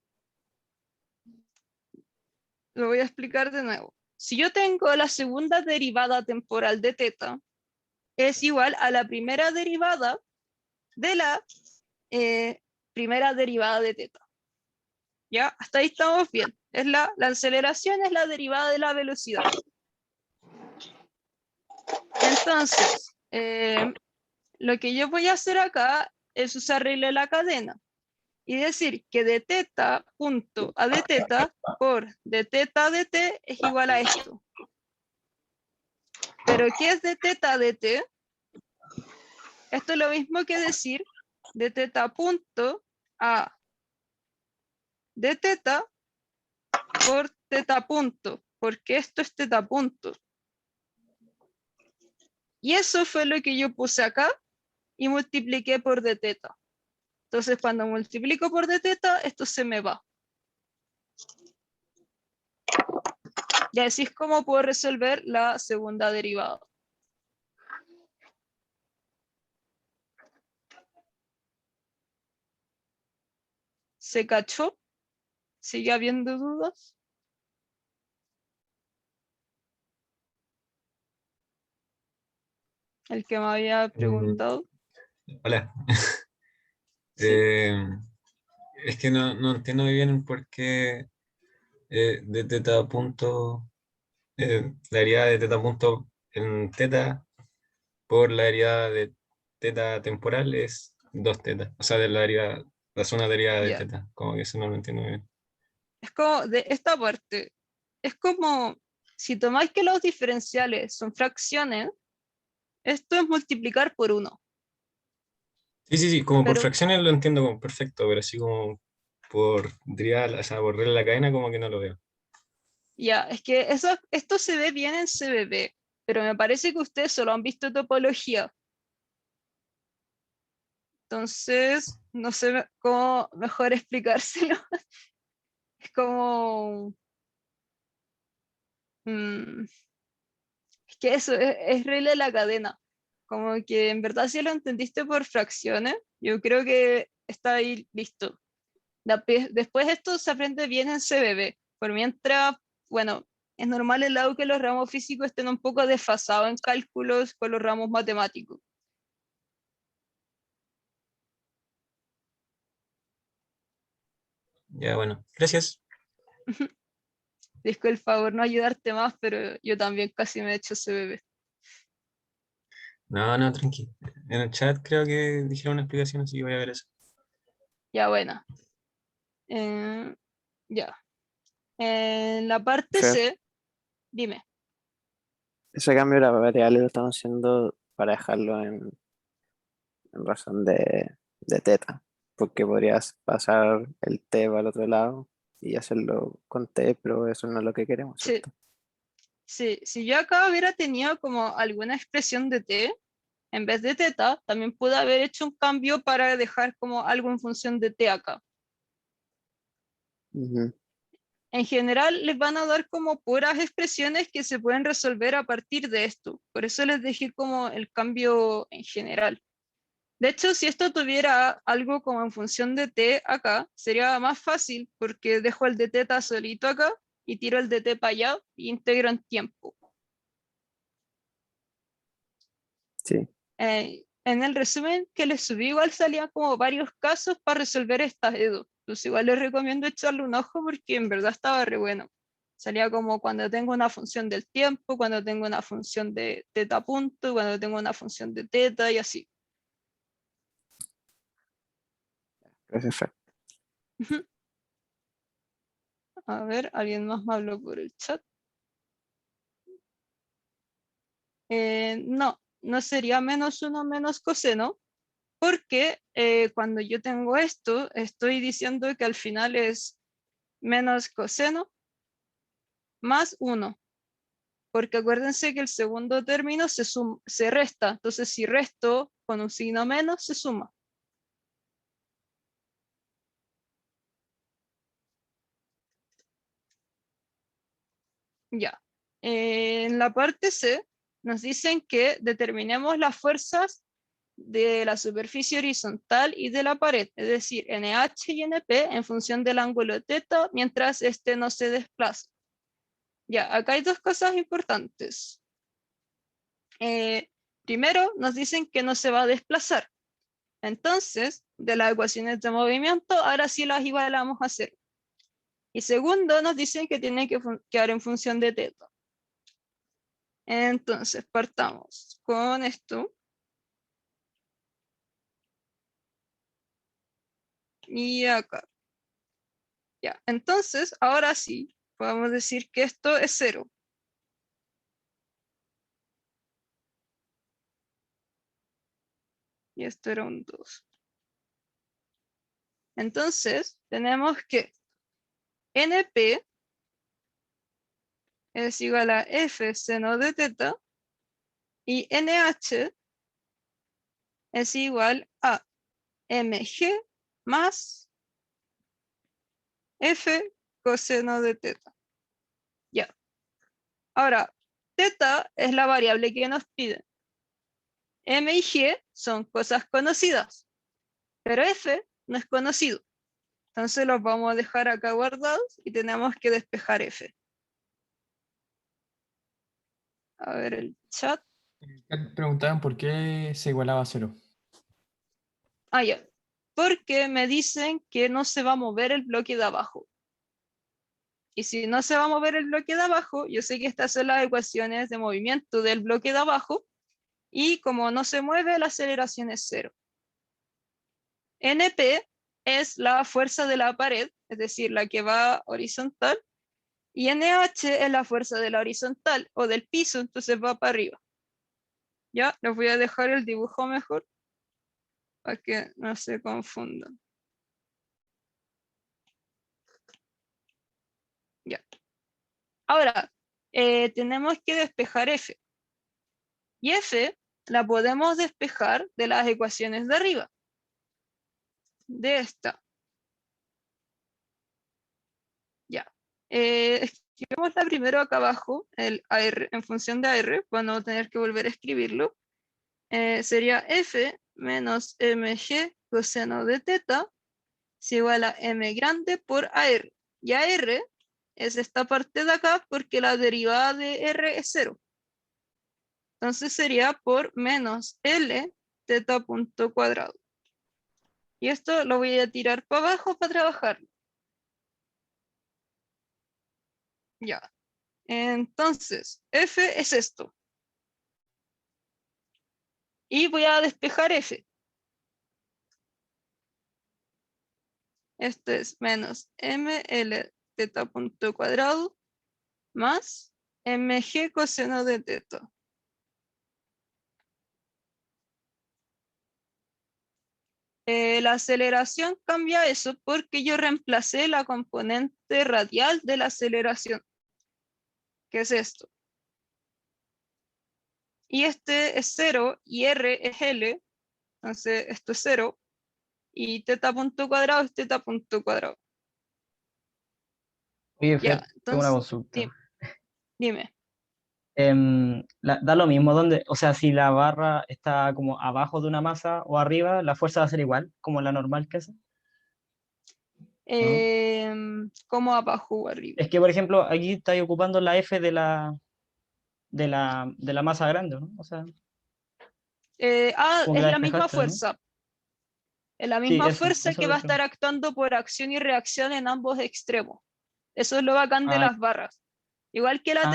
S1: Lo voy a explicar de nuevo. Si yo tengo la segunda derivada temporal de teta, es igual a la primera derivada de la primera derivada de teta. ¿Ya? Hasta ahí estamos bien. La aceleración es la derivada de la velocidad. Entonces, lo que yo voy a hacer acá es usar regla de la cadena y decir que de teta punto a de teta por de teta a de t es igual a esto. ¿Pero qué es de teta a de t? Esto es lo mismo que decir de teta punto a de teta por teta punto, porque esto es teta punto. Y eso fue lo que yo puse acá y multipliqué por d teta. Entonces cuando multiplico por d teta, esto se me va. Y así es como puedo resolver la segunda derivada. ¿Se cachó? ¿Sigue habiendo dudas? El que me había preguntado.
S15: Hola.
S1: Sí.
S15: Es que no entiendo muy bien por qué de teta punto, la derivada de teta punto en teta por la derivada de teta temporal es 2 teta. O sea, de la derivada, la zona derivada de
S1: Ya.
S15: teta. Como que eso no lo entiendo muy bien.
S1: Es como de esta parte. Es como si tomáis que los diferenciales son fracciones, esto es multiplicar por 1.
S15: Sí, como por
S1: Pero
S15: fracciones lo entiendo como perfecto, pero así como por derivada, o sea, por regla de la cadena como que no lo veo.
S1: ya, es que esto se ve bien en CBB, pero me parece que ustedes solo han visto topología. Entonces, no sé cómo mejor explicárselo. Es como... es que eso es regla de la cadena. Como que en verdad si lo entendiste por fracciones, yo creo que está ahí listo. Después esto se aprende bien en CBB. Por mientras, bueno, es normal en la U que los ramos físicos estén un poco desfasados en cálculos con los ramos matemáticos.
S15: Ya, bueno, gracias.
S1: Disculpa el favor no ayudarte más, pero yo también casi me he hecho CBB.
S15: No, tranqui. En el chat creo que dijeron una explicación, así que voy a ver eso.
S1: Ya, bueno. Ya. En la parte
S16: Fer,
S1: C, dime.
S16: ese cambio de la variable lo estamos haciendo para dejarlo en razón de teta, porque podrías pasar el t al otro lado y hacerlo con t, pero eso no es lo que queremos,
S1: Sí,
S16: ¿cierto?
S1: sí, si yo acá hubiera tenido como alguna expresión de t, en vez de teta, también pude haber hecho un cambio para dejar como algo en función de t acá.
S16: Ujú.
S1: En general les van a dar como puras expresiones que se pueden resolver a partir de esto. Por eso les dejé como el cambio en general. De hecho, si esto tuviera algo como en función de t acá, sería más fácil porque dejo el de teta solito acá y tiro el de t para allá y integro en tiempo.
S16: Sí.
S1: En el resumen que les subí igual salían como varios casos para resolver estas EDO. Entonces igual les recomiendo echarle un ojo porque en verdad estaba re bueno. Salía como cuando tengo una función del tiempo, cuando tengo una función de teta punto, cuando tengo una función de teta y así.
S16: Gracias, Fer.
S1: Ujú. A ver, alguien más me habló por el chat. No sería -1 menos coseno, porque cuando yo tengo esto, estoy diciendo que al final es menos coseno más 1, porque acuérdense que el segundo término se resta, entonces si resto con un signo menos, se suma. Ya. En la parte C nos dicen que determinemos las fuerzas de la superficie horizontal y de la pared, es decir, NH y NP en función del ángulo teta mientras este no se desplaza. Ya, acá hay dos cosas importantes. Primero, nos dicen que no se va a desplazar. Entonces, de las ecuaciones de movimiento, ahora sí las igualamos a 0. Y segundo, nos dicen que tiene que quedar en función de teta. Entonces, partamos con esto. Y acá. Ya, entonces, ahora sí, podemos decir que esto es 0. Y esto era un 2. Entonces, tenemos que NP es igual a F seno de teta Y NH es igual a mg más f coseno de teta. Ya. Ahora, teta es la variable que nos piden. M y G son cosas conocidas, pero f no es conocido. Entonces los vamos a dejar acá guardados y tenemos que despejar f. A ver el chat.
S4: Preguntaban por qué se igualaba a 0.
S1: Ah, ya. Porque me dicen que no se va a mover el bloque de abajo. Y si no se va a mover el bloque de abajo, yo sé que estas son las ecuaciones de movimiento del bloque de abajo. Y como no se mueve, la aceleración es 0. NP es la fuerza de la pared, es decir, la que va horizontal. Y NH es la fuerza de la horizontal o del piso, entonces va para arriba. Ya, les voy a dejar el dibujo mejor para que no se confundan. Ya. Ahora, tenemos que despejar F. Y F la podemos despejar de las ecuaciones de arriba. De esta. Ya. Escribimosla primero acá abajo, el AR, en función de AR, para no tener que volver a escribirlo. Sería F menos mg coseno de teta es igual a m grande por AR. Y AR es esta parte de acá porque la derivada de R es 0. Entonces sería por menos L teta punto cuadrado. Y esto lo voy a tirar para abajo para trabajar. Ya. Entonces, F es esto. Y voy a despejar F. Esto es menos ml teta punto cuadrado más mg coseno de teta. La aceleración cambia eso porque yo reemplacé la componente radial de la aceleración, que es esto. Y este es 0 y R es L, entonces esto es 0 y teta punto cuadrado es teta punto cuadrado.
S17: Oye,
S1: Ya,
S17: Fer, tengo una
S1: entonces,
S17: consulta.
S1: dime.
S17: Da lo mismo donde, o sea, si la barra está como abajo de una masa o arriba, la fuerza va a ser igual, como la normal que hace.
S1: ¿Cómo abajo o arriba?
S17: Es que, por ejemplo, aquí estáis ocupando la F de la masa grande, ¿no? O sea, como que
S1: Es
S17: la
S1: la misma
S17: despejaste, ¿no?
S1: fuerza. Es la
S17: Sí,
S1: misma
S17: eso
S1: fuerza que va a estar actuando por acción y reacción en ambos extremos. Eso es lo bacán de
S17: Ah,
S1: las barras. Igual que la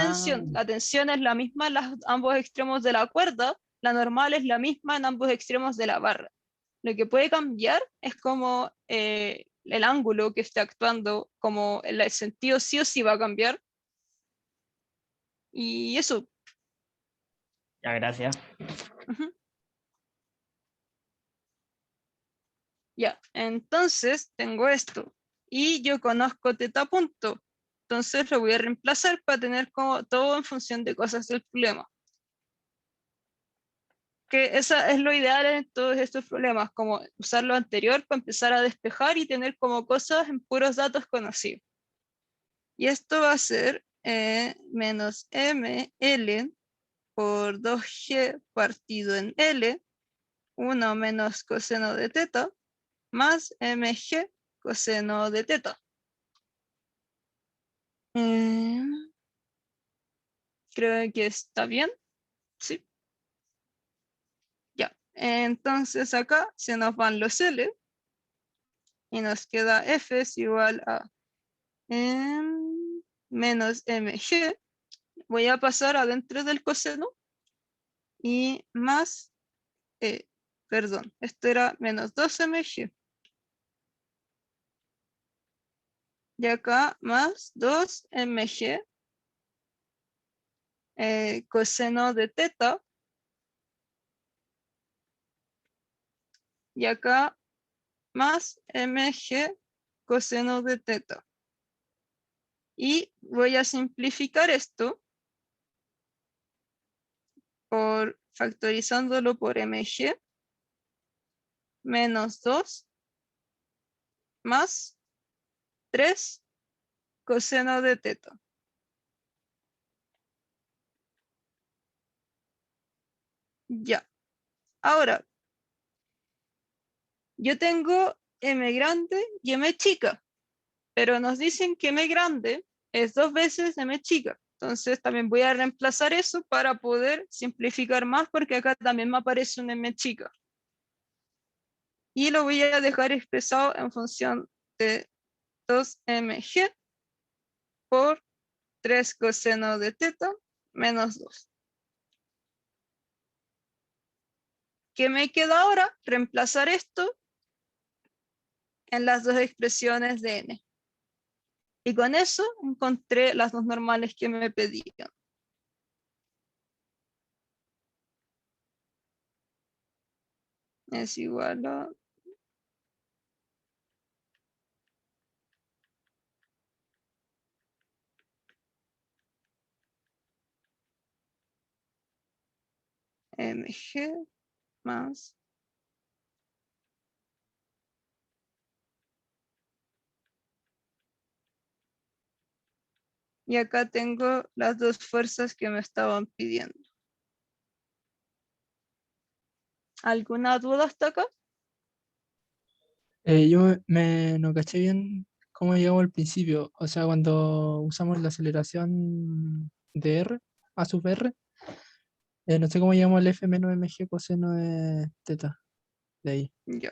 S1: tensión es la misma en ambos extremos de la cuerda, la normal es la misma en ambos extremos de la barra. Lo que puede cambiar es como el ángulo que esté actuando, como el sentido sí o sí va a cambiar. Y eso.
S17: ya, gracias.
S1: Ujú. Ya, entonces tengo esto. Y yo conozco teta punto. Entonces lo voy a reemplazar para tener como todo en función de cosas del problema. Que esa es lo ideal en todos estos problemas, como usar lo anterior para empezar a despejar y tener como cosas en puros datos conocidos. Y esto va a ser menos ml por 2g partido en L, 1 menos coseno de teta, más mg coseno de teta. Creo que está bien. Sí. Ya. Entonces acá se nos van los L y nos queda F es igual a menos mg. Voy a pasar adentro del coseno y más, perdón, esto era menos 2mg. Y acá más 2mg coseno de teta. Y acá más mg coseno de teta. Y voy a simplificar esto. por factorizándolo por mg menos 2 más 3 coseno de teta. Ya. Ahora, yo tengo m grande y m chica, pero nos dicen que m grande es 2 veces m chica. Entonces también voy a reemplazar eso para poder simplificar más, porque acá también me aparece un m chica. Y lo voy a dejar expresado en función de 2mg por 3 coseno de teta menos 2. ¿Qué me queda ahora? Reemplazar esto en las dos expresiones de n. Y con eso encontré las dos normales que me pedían. Es igual a... mg más... Y acá tengo las dos fuerzas que me estaban pidiendo. ¿Alguna duda hasta acá?
S3: Yo no caché bien cómo llegamos al principio. O sea, cuando usamos la aceleración de R, A sub R, no sé cómo llegamos al F menos mg coseno de teta. De ahí.
S1: Ya.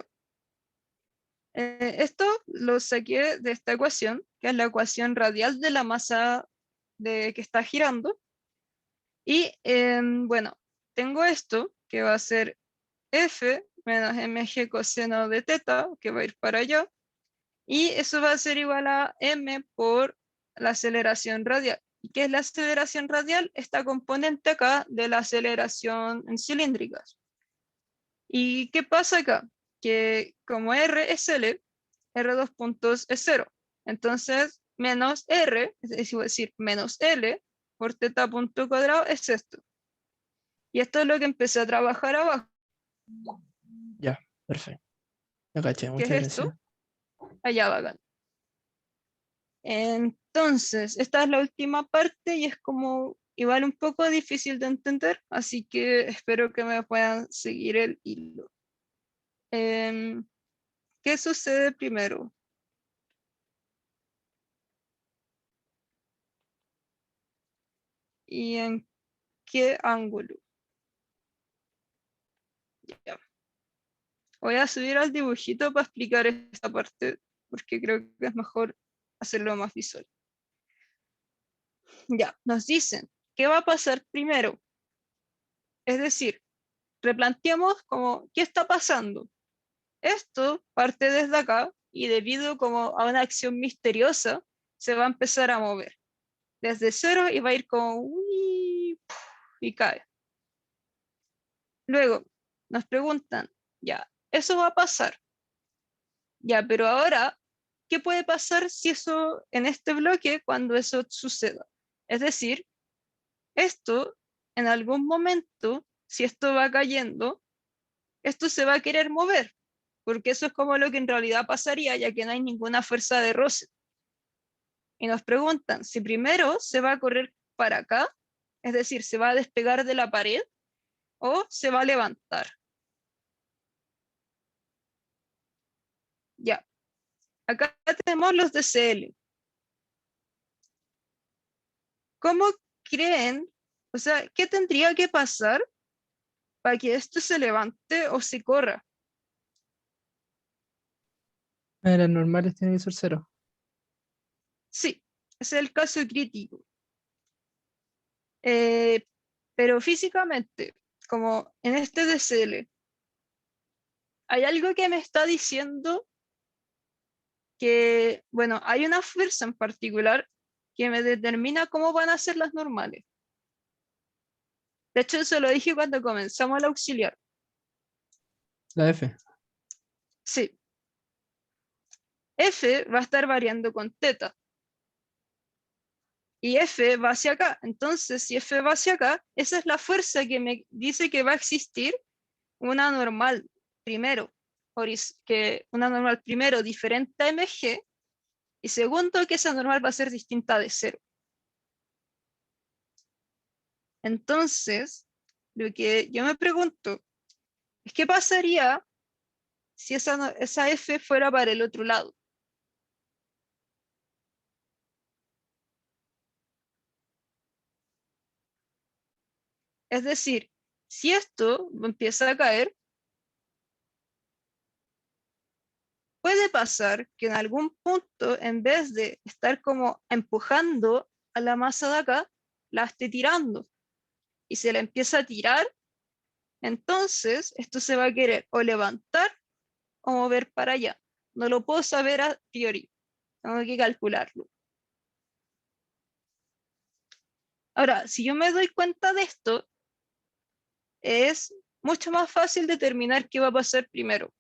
S1: Esto lo saqué de esta ecuación, que es la ecuación radial de la masa que está girando. Y bueno, tengo esto, que va a ser F menos mg coseno de teta, que va a ir para allá. Y eso va a ser igual a m por la aceleración radial. ¿Y qué es la aceleración radial? Esta componente acá de la aceleración en cilíndricas. ¿Y qué pasa acá? Que como R es L, R2 puntos es 0. Entonces, menos R, es decir, menos L por teta punto cuadrado es esto. Y esto es lo que empecé a trabajar abajo.
S3: Ya, perfecto. Lo caché,
S1: ¿Qué
S3: muchas
S1: es
S3: gracias.
S1: esto? Allá va acá. Entonces, esta es la última parte y es como igual un poco difícil de entender, así que espero que me puedan seguir el hilo. ¿Qué sucede primero? ¿Y en qué ángulo? Ya. Voy a subir al dibujito para explicar esta parte, porque creo que es mejor hacerlo más visual. Ya, nos dicen, ¿qué va a pasar primero? Es decir, replanteemos como, ¿qué está pasando? Esto parte desde acá y debido como a una acción misteriosa, se va a empezar a mover desde cero y va a ir como uy, y cae. Luego nos preguntan, ya, eso va a pasar. Ya, pero ahora, ¿qué puede pasar si eso en este bloque cuando eso suceda? Es decir, esto en algún momento, si esto va cayendo, esto se va a querer mover, porque eso es como lo que en realidad pasaría, ya que no hay ninguna fuerza de roce. Y nos preguntan si primero se va a correr para acá, es decir, se va a despegar de la pared o se va a levantar. Ya, acá tenemos los DCL. ¿Cómo creen? O sea, ¿qué tendría que pasar para que esto se levante o se corra?
S3: Las normales tienen que ser 0.
S1: Sí, ese es el caso crítico. Pero físicamente, como en este DCL, hay algo que me está diciendo que, bueno, hay una fuerza en particular que me determina cómo van a ser las normales. De hecho, eso lo dije cuando comenzamos el auxiliar.
S3: La F.
S1: Sí. F va a estar variando con teta. y F va hacia acá. Entonces, si F va hacia acá, esa es la fuerza que me dice que va a existir una normal primero, una normal primero diferente a mg, y segundo, que esa normal va a ser distinta de 0. Entonces, lo que yo me pregunto es qué pasaría si esa F fuera para el otro lado. Es decir, si esto empieza a caer, puede pasar que en algún punto, en vez de estar como empujando a la masa de acá, la esté tirando. Y se la empieza a tirar, entonces esto se va a querer o levantar o mover para allá. No lo puedo saber a priori, tengo que calcularlo. Ahora, si yo me doy cuenta de esto, es mucho más fácil determinar qué va a pasar primero.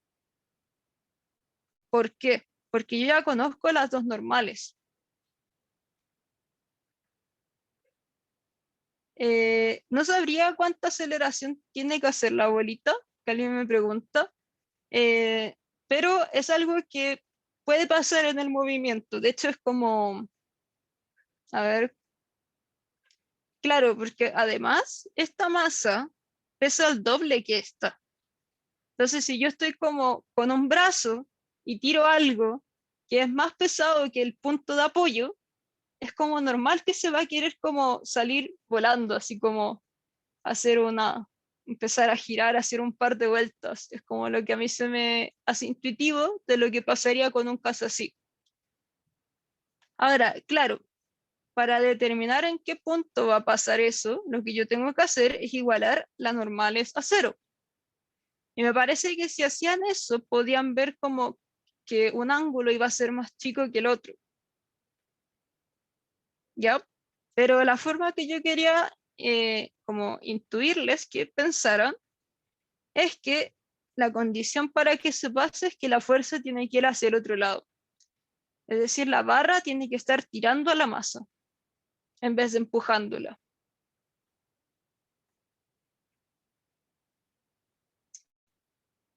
S1: ¿Por qué? Porque yo ya conozco las dos normales. No sabría cuánta aceleración tiene que hacer la bolita, que alguien me pregunta, pero es algo que puede pasar en el movimiento. De hecho, es como, a ver, claro, porque además esta masa pesa el doble que esta. Entonces, si yo estoy como con un brazo y tiro algo que es más pesado que el punto de apoyo, es como normal que se va a querer como salir volando, así como empezar a girar, hacer un par de vueltas. Es como lo que a mí se me hace intuitivo de lo que pasaría con un caso así. Ahora, claro, para determinar en qué punto va a pasar eso, lo que yo tengo que hacer es igualar las normales a 0. Y me parece que si hacían eso, podían ver como que un ángulo iba a ser más chico que el otro. ¿Ya? Pero la forma que yo quería como intuirles que pensaran es que la condición para que se pase es que la fuerza tiene que ir hacia el otro lado. Es decir, la barra tiene que estar tirando a la masa en vez de empujándola.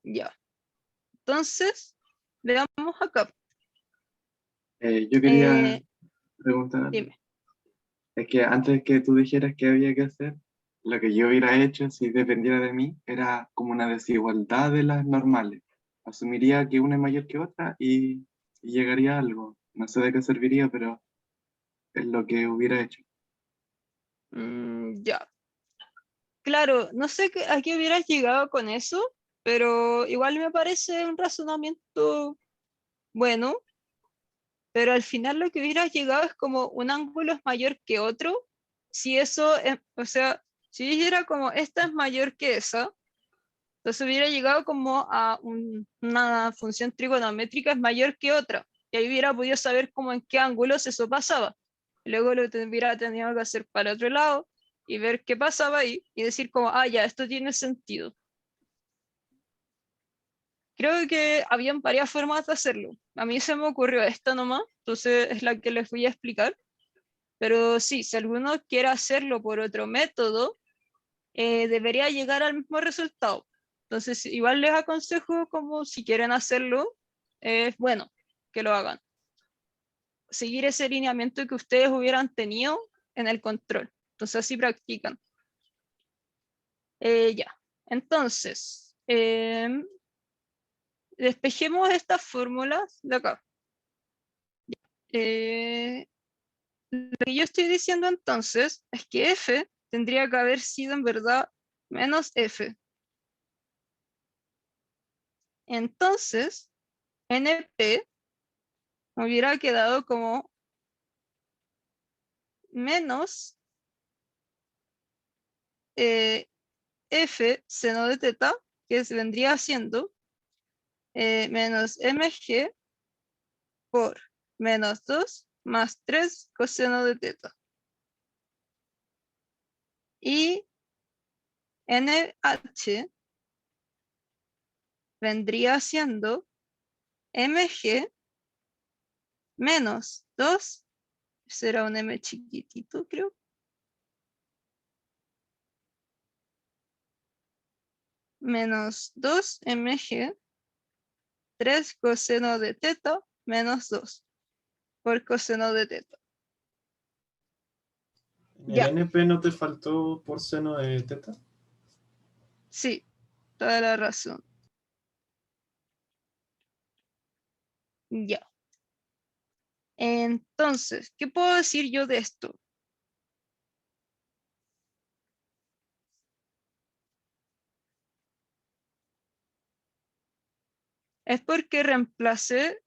S1: Ya. Entonces, veamos acá.
S13: Yo quería preguntar algo.
S1: Dime.
S13: Es que antes que tú dijeras qué había que hacer, lo que yo hubiera hecho si dependiera de mí era como una desigualdad de las normales. Asumiría que una es mayor que otra y llegaría a algo. No sé de qué serviría, pero es lo que hubiera hecho.
S1: Ya. Claro, no sé a qué hubieras llegado con eso, pero igual me parece un razonamiento bueno, pero al final lo que hubieras llegado es como un ángulo es mayor que otro. Si eso, o sea, si dijera como esta es mayor que esa, entonces hubiera llegado como a una función trigonométrica es mayor que otra, y ahí hubiera podido saber como en qué ángulos eso pasaba. Y luego lo hubiera tenido que hacer para el otro lado y ver qué pasaba ahí y decir como, ah, ya, esto tiene sentido. Creo que habían varias formas de hacerlo. A mí se me ocurrió esta nomás, entonces es la que les voy a explicar. Pero sí, si alguno quiere hacerlo por otro método, debería llegar al mismo resultado. Entonces, igual les aconsejo como si quieren hacerlo, es bueno que lo hagan. Seguir ese lineamiento que ustedes hubieran tenido en el control. Entonces, así practican. Ya, entonces, despejemos estas fórmulas de acá. Lo que yo estoy diciendo entonces es que F tendría que haber sido en verdad menos F. Entonces, NP me hubiera quedado como menos F seno de teta, que se vendría siendo menos mg por menos 2 más 3 coseno de teta. Y NH vendría siendo mg menos 2 será un m chiquitito, creo. Menos 2 mg, 3 coseno de teta, menos 2 por coseno de teta.
S2: ¿En el
S1: Ya.
S2: NP no te faltó por seno de teta?
S1: Sí, toda la razón. Ya. Entonces, ¿qué puedo decir yo de esto? Es porque reemplacé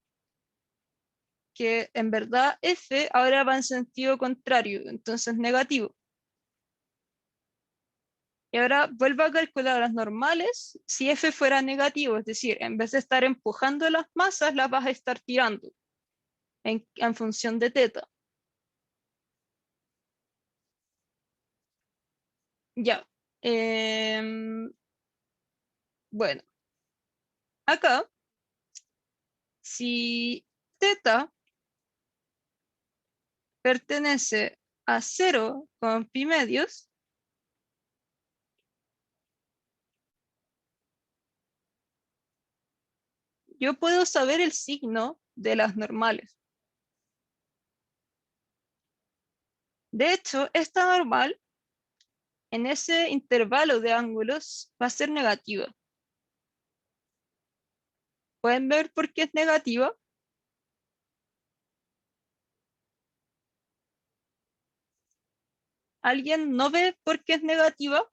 S1: que en verdad f ahora va en sentido contrario, entonces negativo. Y ahora vuelvo a calcular las normales si f fuera negativo, es decir, en vez de estar empujando las masas, las vas a estar tirando en función de teta. Ya. Bueno, acá, si teta pertenece a 0 con pi medios, yo puedo saber el signo de las normales. De hecho, esta normal en ese intervalo de ángulos va a ser negativa. ¿Pueden ver por qué es negativa? ¿Alguien no ve por qué es negativa?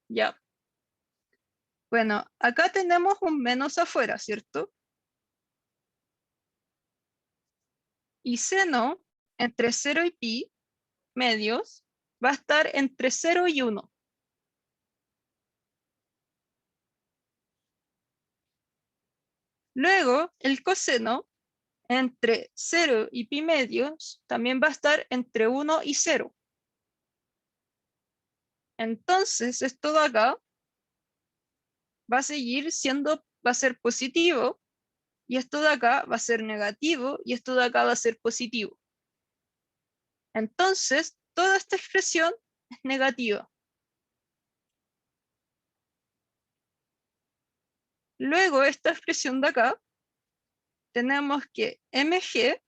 S1: Ya. Bueno, acá tenemos un menos afuera, ¿cierto? Y seno entre 0 y pi medios va a estar entre 0 y 1. Luego, el coseno entre 0 y pi medios también va a estar entre 1 y 0. Entonces, esto de acá va a seguir siendo, va a ser positivo, y esto de acá va a ser negativo, y esto de acá va a ser positivo. Entonces, toda esta expresión es negativa. Luego, esta expresión de acá, tenemos que mg,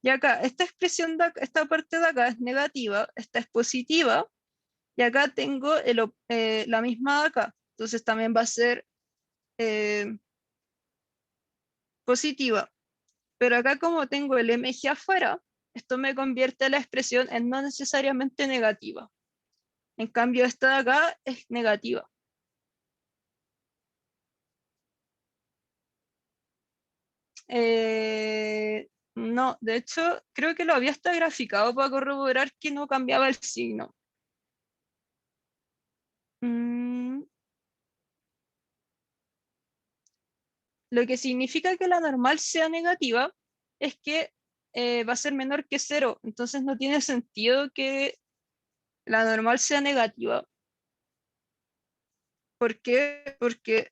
S1: y acá, esta expresión de acá, esta parte de acá es negativa, esta es positiva, y acá tengo la misma de acá. Entonces también va a ser positiva. Pero acá como tengo el mg afuera, esto me convierte la expresión en no necesariamente negativa. En cambio, esta de acá es negativa. No, de hecho, creo que lo había hasta graficado para corroborar que no cambiaba el signo. Lo que significa que la normal sea negativa es que va a ser menor que 0. Entonces no tiene sentido que la normal sea negativa. ¿Por qué? Porque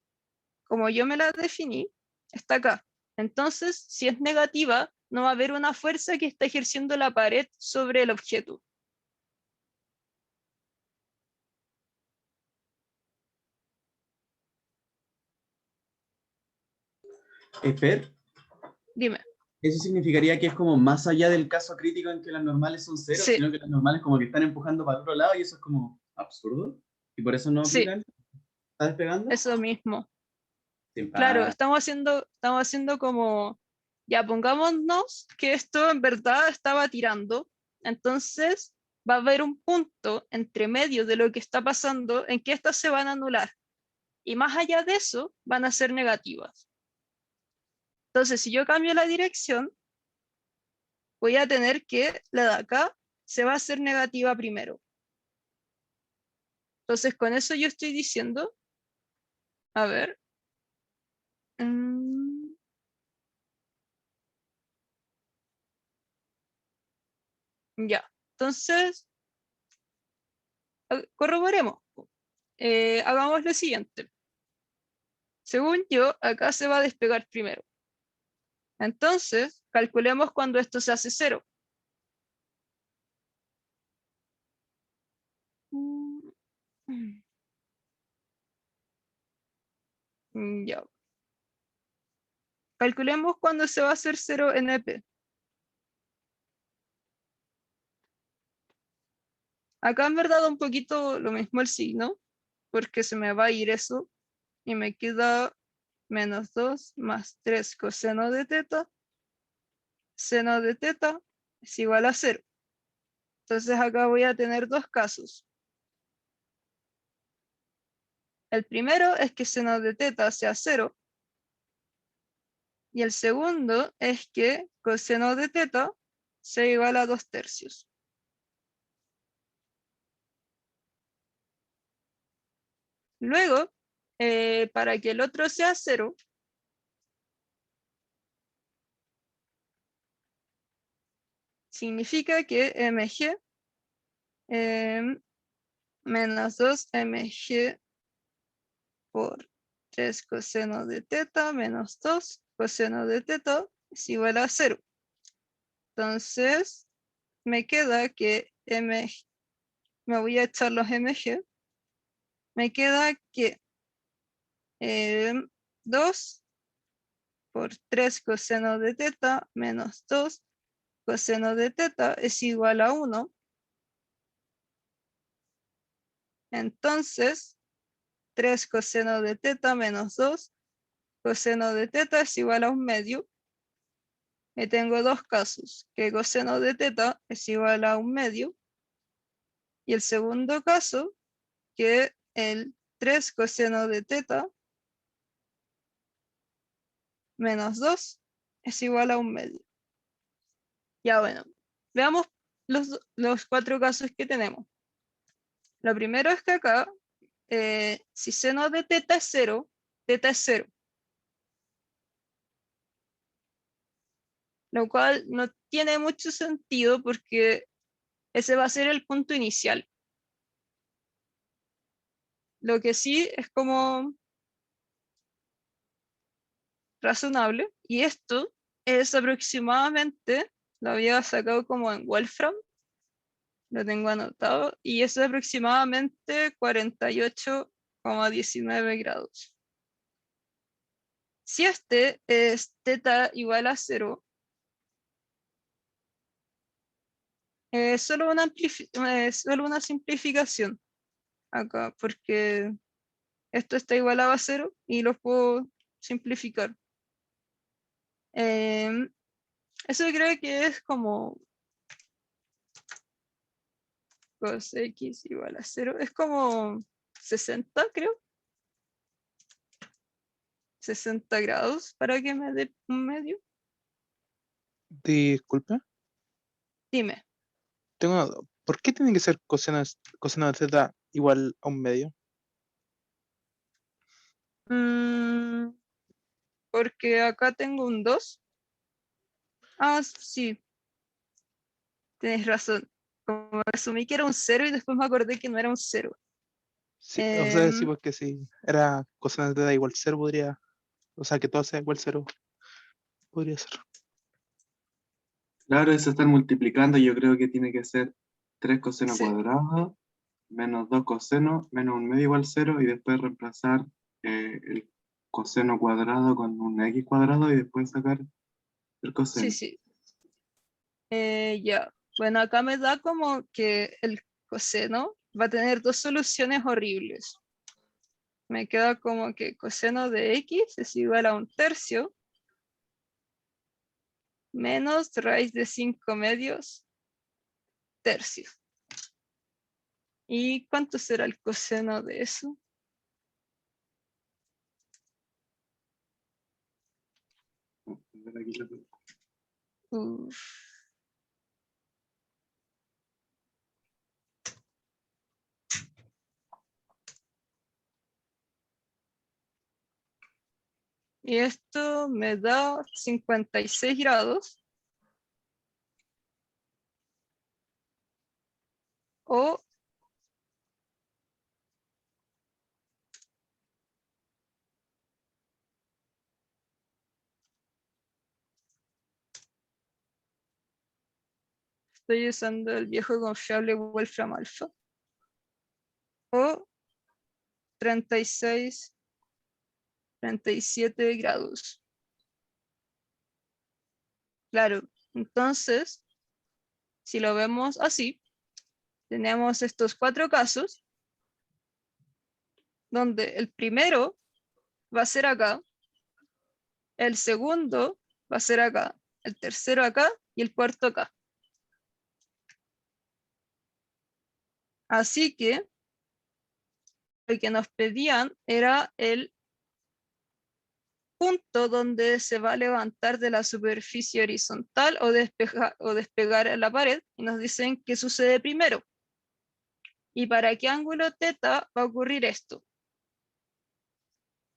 S1: como yo me la definí, está acá. Entonces, si es negativa, no va a haber una fuerza que está ejerciendo la pared sobre el objeto.
S6: Fer,
S1: Dime.
S6: eso significaría que es como más allá del caso crítico en que las normales son 0,
S1: Sí.
S6: sino que las normales como que están empujando para otro lado y eso es como absurdo. Y por eso no
S1: Sí.
S6: aplican. ¿Está despegando?
S1: Eso mismo.
S6: Sin
S1: Claro,
S6: par.
S1: estamos haciendo como, ya pongámonos que esto en verdad estaba tirando, entonces va a haber un punto entre medio de lo que está pasando en que estas se van a anular. Y más allá de eso, van a ser negativas. Entonces, si yo cambio la dirección, voy a tener que la de acá se va a hacer negativa primero. Entonces, con eso yo estoy diciendo, a ver, ya, entonces, corroboremos. Hagamos lo siguiente. Según yo, acá se va a despegar primero. Entonces, calculemos cuando esto se hace 0. Ya. Calculemos cuando se va a hacer 0 en EP. Acá en verdad un poquito lo mismo el signo, porque se me va a ir eso y me queda menos 2 más 3 coseno de teta. Seno de teta es igual a 0. Entonces acá voy a tener dos casos. El primero es que seno de teta sea 0. Y el segundo es que coseno de teta sea igual a 2/3. Luego, para que el otro sea 0, significa que mg menos 2 mg por 3 coseno de teta menos 2 coseno de teta es igual a 0. Entonces, me queda que me voy a echar los mg, me queda que 2 por 3 coseno de teta menos 2 coseno de teta es igual a 1. Entonces, 3 coseno de teta menos 2 coseno de teta es igual a 1/2. Y tengo dos casos, que coseno de teta es igual a 1/2. Y el segundo caso, que el 3 coseno de teta menos 2 es igual a 1/2. Ya bueno, veamos los cuatro casos que tenemos. Lo primero es que acá, si seno de teta es 0, teta es 0. Lo cual no tiene mucho sentido porque ese va a ser el punto inicial. Lo que sí es como razonable, y esto es aproximadamente, lo había sacado como en Wolfram, lo tengo anotado, y es aproximadamente 48,19 grados. Si este es teta igual a 0, es solo una simplificación acá, porque esto está igualado a 0 y lo puedo simplificar. Eso creo que es como cos x igual a 0. Es como 60, creo. 60 grados para que me dé 1/2.
S12: Disculpe,
S1: Dime.
S12: tengo una duda. ¿Por qué tiene que ser coseno de teta igual a 1/2?
S1: Porque acá tengo un 2. Ah, sí. Tienes razón. Como asumí que era un 0 y después me acordé que no era un 0.
S12: Sí, o sea, sí, porque si era coseno de teta igual 0 podría, o sea, que todo sea igual 0 podría ser.
S13: Claro, eso estar multiplicando, yo creo que tiene que ser 3 coseno
S1: Sí.
S13: cuadrado, menos 2 coseno, menos 1/2 igual 0, y después reemplazar el coseno cuadrado con un x cuadrado y después sacar el coseno.
S1: Sí. Ya. Bueno, acá me da como que el coseno va a tener dos soluciones horribles. Me queda como que coseno de x es igual a 1/3 menos raíz de 5/2 tercios. ¿Y cuánto será el coseno de eso? Uf. Y esto me da 56 grados. O estoy usando el viejo confiable Wolfram Alpha. O 36, 37 grados. Claro, entonces, si lo vemos así, tenemos estos 4 casos, donde el primero va a ser acá, el segundo va a ser acá, el tercero acá y el cuarto acá. Así que lo que nos pedían era el punto donde se va a levantar de la superficie horizontal o despegar en la pared, y nos dicen qué sucede primero. ¿Y para qué ángulo θ va a ocurrir esto?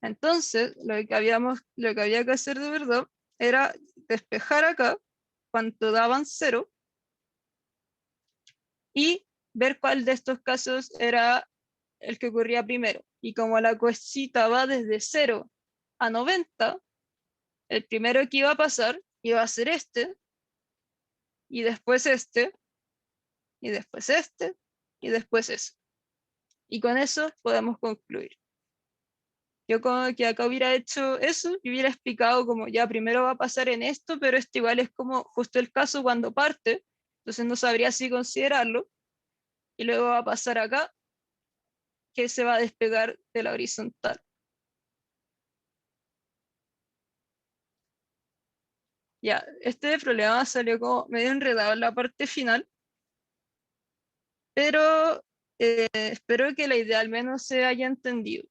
S1: Entonces, lo que había que hacer de verdad era despejar acá cuando daban 0 y ver cuál de estos casos era el que ocurría primero. Y como la cosita va desde 0 a 90, el primero que iba a pasar iba a ser este, y después este, y después este, y después ese. Y con eso podemos concluir. Yo como que acá hubiera hecho eso y hubiera explicado como ya primero va a pasar en esto, pero esto igual es como justo el caso cuando parte, entonces no sabría si considerarlo, y luego va a pasar acá, que se va a despegar de la horizontal. Ya, este problema salió como medio enredado en la parte final, pero espero que la idea al menos se haya entendido.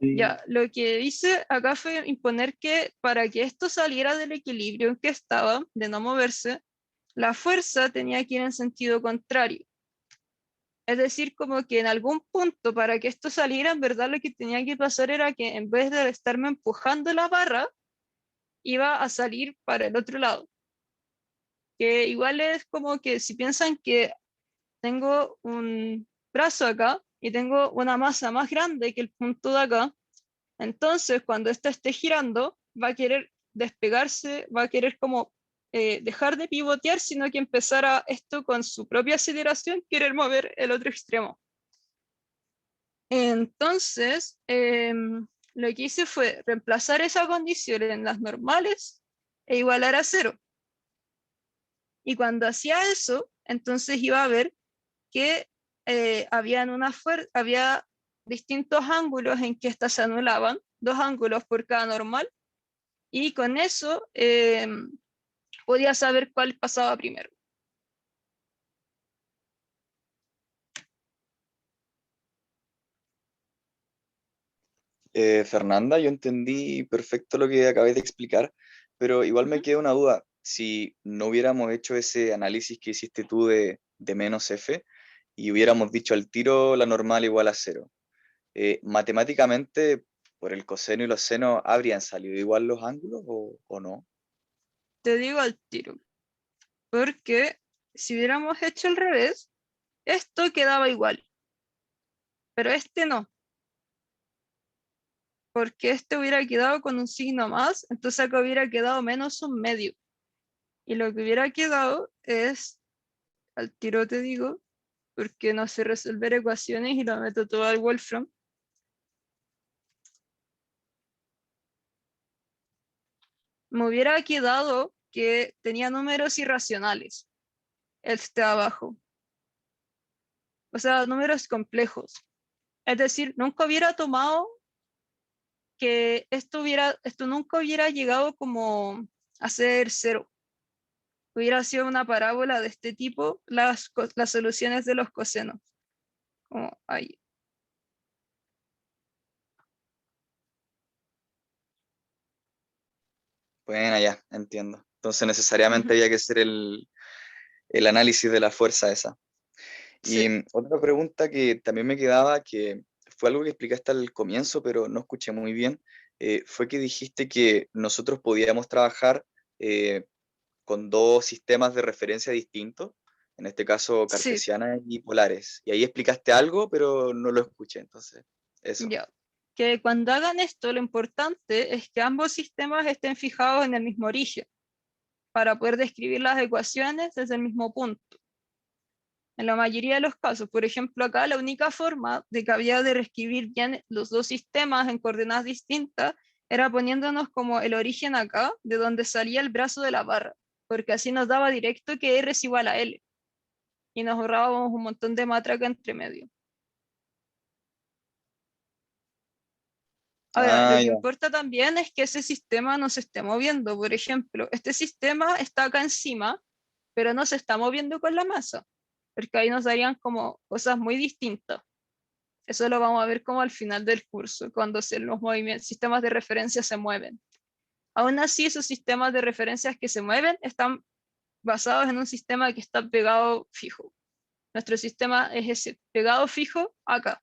S1: Ya, lo que hice acá fue imponer que para que esto saliera del equilibrio en que estaba, de no moverse, la fuerza tenía que ir en sentido contrario. Es decir, como que en algún punto para que esto saliera, en verdad lo que tenía que pasar era que en vez de estarme empujando la barra, iba a salir para el otro lado. Que igual es como que si piensan que tengo un brazo acá y tengo una masa más grande que el punto de acá, entonces cuando esta esté girando va a querer despegarse, va a querer como dejar de pivotear, sino que empezar a esto con su propia aceleración, querer mover el otro extremo. Entonces, lo que hice fue reemplazar esa condición en las normales e igualar a 0. Y cuando hacía eso, entonces iba a ver que había distintos ángulos en que estas se anulaban, 2 ángulos por cada normal, y con eso podía saber cuál pasaba primero.
S10: Fernanda, yo entendí perfecto lo que acabáis de explicar, pero igual me queda una duda. Si no hubiéramos hecho ese análisis que hiciste tú de menos f y hubiéramos dicho al tiro la normal igual a 0, matemáticamente, por el coseno y los senos, ¿habrían salido igual los ángulos o no?
S1: Te digo al tiro, porque si hubiéramos hecho al revés, esto quedaba igual, pero este no, porque este hubiera quedado con un signo más, entonces acá hubiera quedado menos un medio, y lo que hubiera quedado es, al tiro te digo, porque no sé resolver ecuaciones y lo meto todo al Wolfram. Me hubiera quedado que tenía números irracionales, este de abajo. O sea, números complejos. Es decir, nunca hubiera tomado que esto nunca hubiera llegado como a ser 0. Hubiera sido una parábola de este tipo, las soluciones de los cosenos. Como ahí.
S10: Bueno, ya, entiendo. Entonces necesariamente había que hacer el análisis de la fuerza esa. Y otra pregunta que también me quedaba, que fue algo que explicaste al comienzo, pero no escuché muy bien, fue que dijiste que nosotros podíamos trabajar con 2 sistemas de referencia distintos, en este caso cartesianas y polares. Y ahí explicaste algo, pero no lo escuché, entonces, eso.
S1: Ya. Que cuando hagan esto, lo importante es que ambos sistemas estén fijados en el mismo origen, para poder describir las ecuaciones desde el mismo punto. En la mayoría de los casos, por ejemplo, acá la única forma de que había de reescribir bien los dos sistemas en coordenadas distintas era poniéndonos como el origen acá, de donde salía el brazo de la barra, porque así nos daba directo que R es igual a L, y nos ahorrábamos un montón de matraca entre medio. Ahora, lo
S10: Ah,
S1: que
S10: ya.
S1: importa también es que ese sistema no se esté moviendo. Por ejemplo, este sistema está acá encima, pero no se está moviendo con la masa, porque ahí nos darían como cosas muy distintas. Eso lo vamos a ver como al final del curso, cuando los sistemas de referencia se mueven. Aún así, esos sistemas de referencias que se mueven están basados en un sistema que está pegado fijo. Nuestro sistema es ese, pegado fijo acá.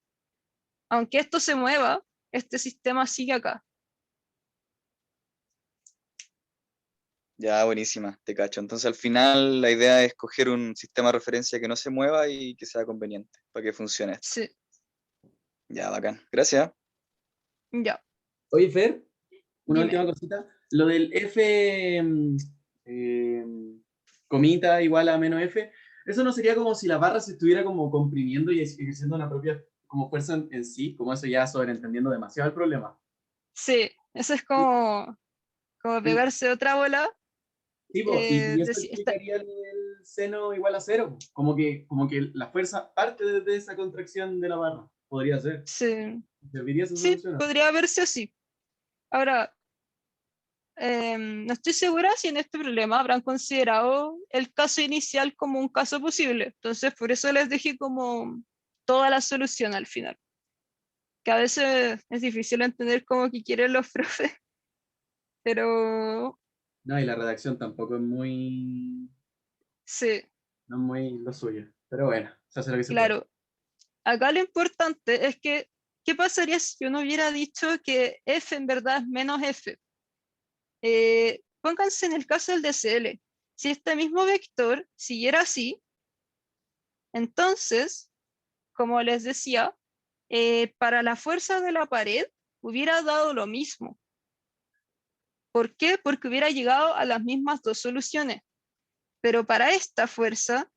S1: Aunque esto se mueva, este sistema sigue acá.
S10: Ya, buenísima, te cacho. Entonces al final la idea es coger un sistema de referencia que no se mueva y que sea conveniente para que funcione esto.
S1: Sí.
S10: Ya, bacán. Gracias.
S1: Ya.
S6: Oye, Fer, una
S1: Dime.
S6: última cosita. Lo del F comita igual a menos F, ¿eso no sería como si la barra se estuviera como comprimiendo y ejerciendo una propia como fuerza en sí? Como eso ya sobreentendiendo demasiado el problema.
S1: Sí, eso es como pegarse otra bola.
S6: Sí, y eso explicaría el seno igual a cero. Como que la fuerza parte de esa contracción de la barra. Podría ser.
S1: Sí.
S6: ¿Serviría esa
S1: Sí,
S6: solución?
S1: podría verse así. Ahora, no estoy segura si en este problema habrán considerado el caso inicial como un caso posible. Entonces, por eso les dejé como toda la solución al final. Que a veces es difícil entender cómo que quieren los profes. Pero
S6: No, y la redacción tampoco es muy...
S1: sí,
S6: No es muy lo suyo. Pero bueno, se hace lo que se puede.
S1: claro. Acá lo importante es que, ¿qué pasaría si yo no hubiera dicho que F en verdad es menos F? Pónganse en el caso del DCL. Si este mismo vector siguiera así, entonces, como les decía, para la fuerza de la pared hubiera dado lo mismo. ¿Por qué? Porque hubiera llegado a las mismas dos soluciones. Pero para esta fuerza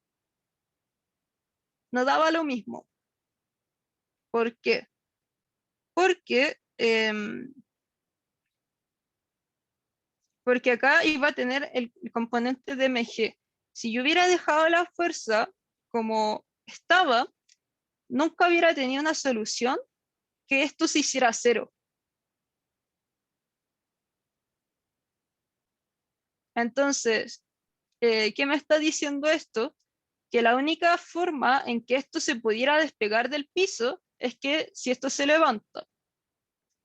S1: no daba lo mismo. ¿Por qué? Porque, porque acá iba a tener el componente de mg. Si yo hubiera dejado la fuerza como estaba, nunca hubiera tenido una solución que esto se hiciera cero. Entonces, ¿qué me está diciendo esto? Que la única forma en que esto se pudiera despegar del piso es que si esto se levanta.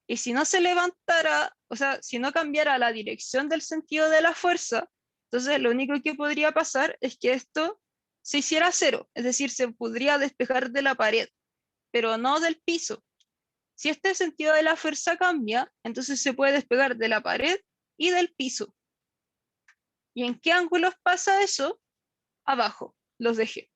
S1: Y si no se levantara, o sea, si no cambiara la dirección del sentido de la fuerza, entonces lo único que podría pasar es que esto se hiciera cero, es decir, se podría despejar de la pared, pero no del piso. Si este sentido de la fuerza cambia, entonces se puede despegar de la pared y del piso. ¿Y en qué ángulos pasa eso? Abajo, los dejé.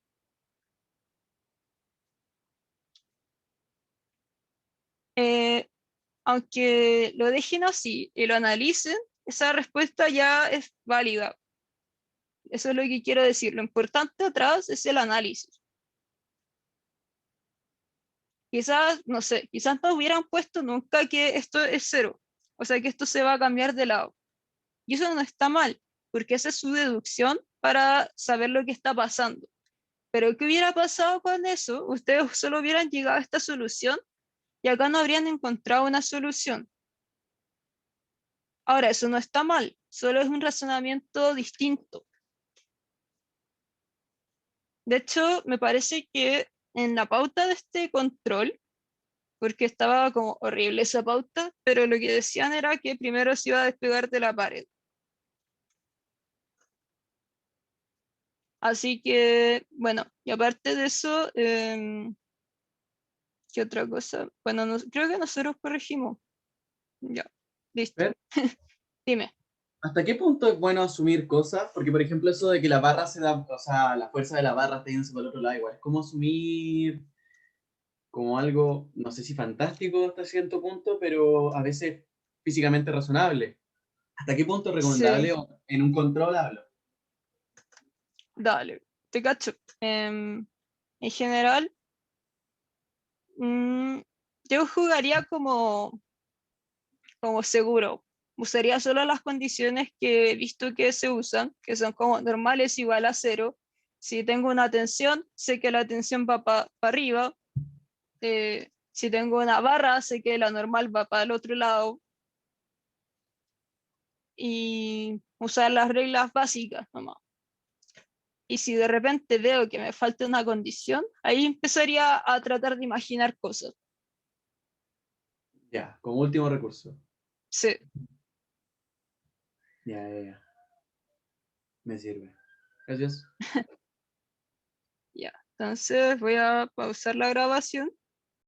S1: Aunque lo dejen así y lo analicen, esa respuesta ya es válida. Eso es lo que quiero decir. Lo importante atrás es el análisis. Quizás, no sé, quizás no hubieran puesto nunca que esto es cero. O sea, que esto se va a cambiar de lado. Y eso no está mal, porque esa es su deducción para saber lo que está pasando. Pero ¿qué hubiera pasado con eso? Ustedes solo hubieran llegado a esta solución y acá no habrían encontrado una solución. Ahora, eso no está mal, solo es un razonamiento distinto. De hecho, me parece que en la pauta de este control, porque estaba como horrible esa pauta, pero lo que decían era que primero se iba a despegar de la pared. Así que, bueno, y aparte de eso, ¿qué otra cosa? Bueno, creo que nosotros corregimos. Ya, listo.
S6: Fer,
S1: Dime.
S6: ¿hasta qué punto es bueno asumir cosas? Porque, por ejemplo, eso de que la barra se da, o sea, la fuerza de la barra está yéndose por el otro lado, igual. Es como asumir como algo, no sé si fantástico hasta cierto punto, pero a veces físicamente razonable. ¿Hasta qué punto es recomendable?
S1: Sí.
S6: En un control hablo.
S1: Dale, te cacho. En general, yo jugaría como seguro. Usaría solo las condiciones que he visto que se usan, que son como normales igual a 0. Si tengo una tensión, sé que la tensión va para arriba. Si tengo una barra, sé que la normal va para el otro lado. Y usar las reglas básicas nomás. Y si de repente veo que me falta una condición, ahí empezaría a tratar de imaginar cosas.
S6: Ya, como último recurso.
S1: Sí.
S6: Ya. Me sirve. Gracias.
S1: Ya, entonces voy a pausar la grabación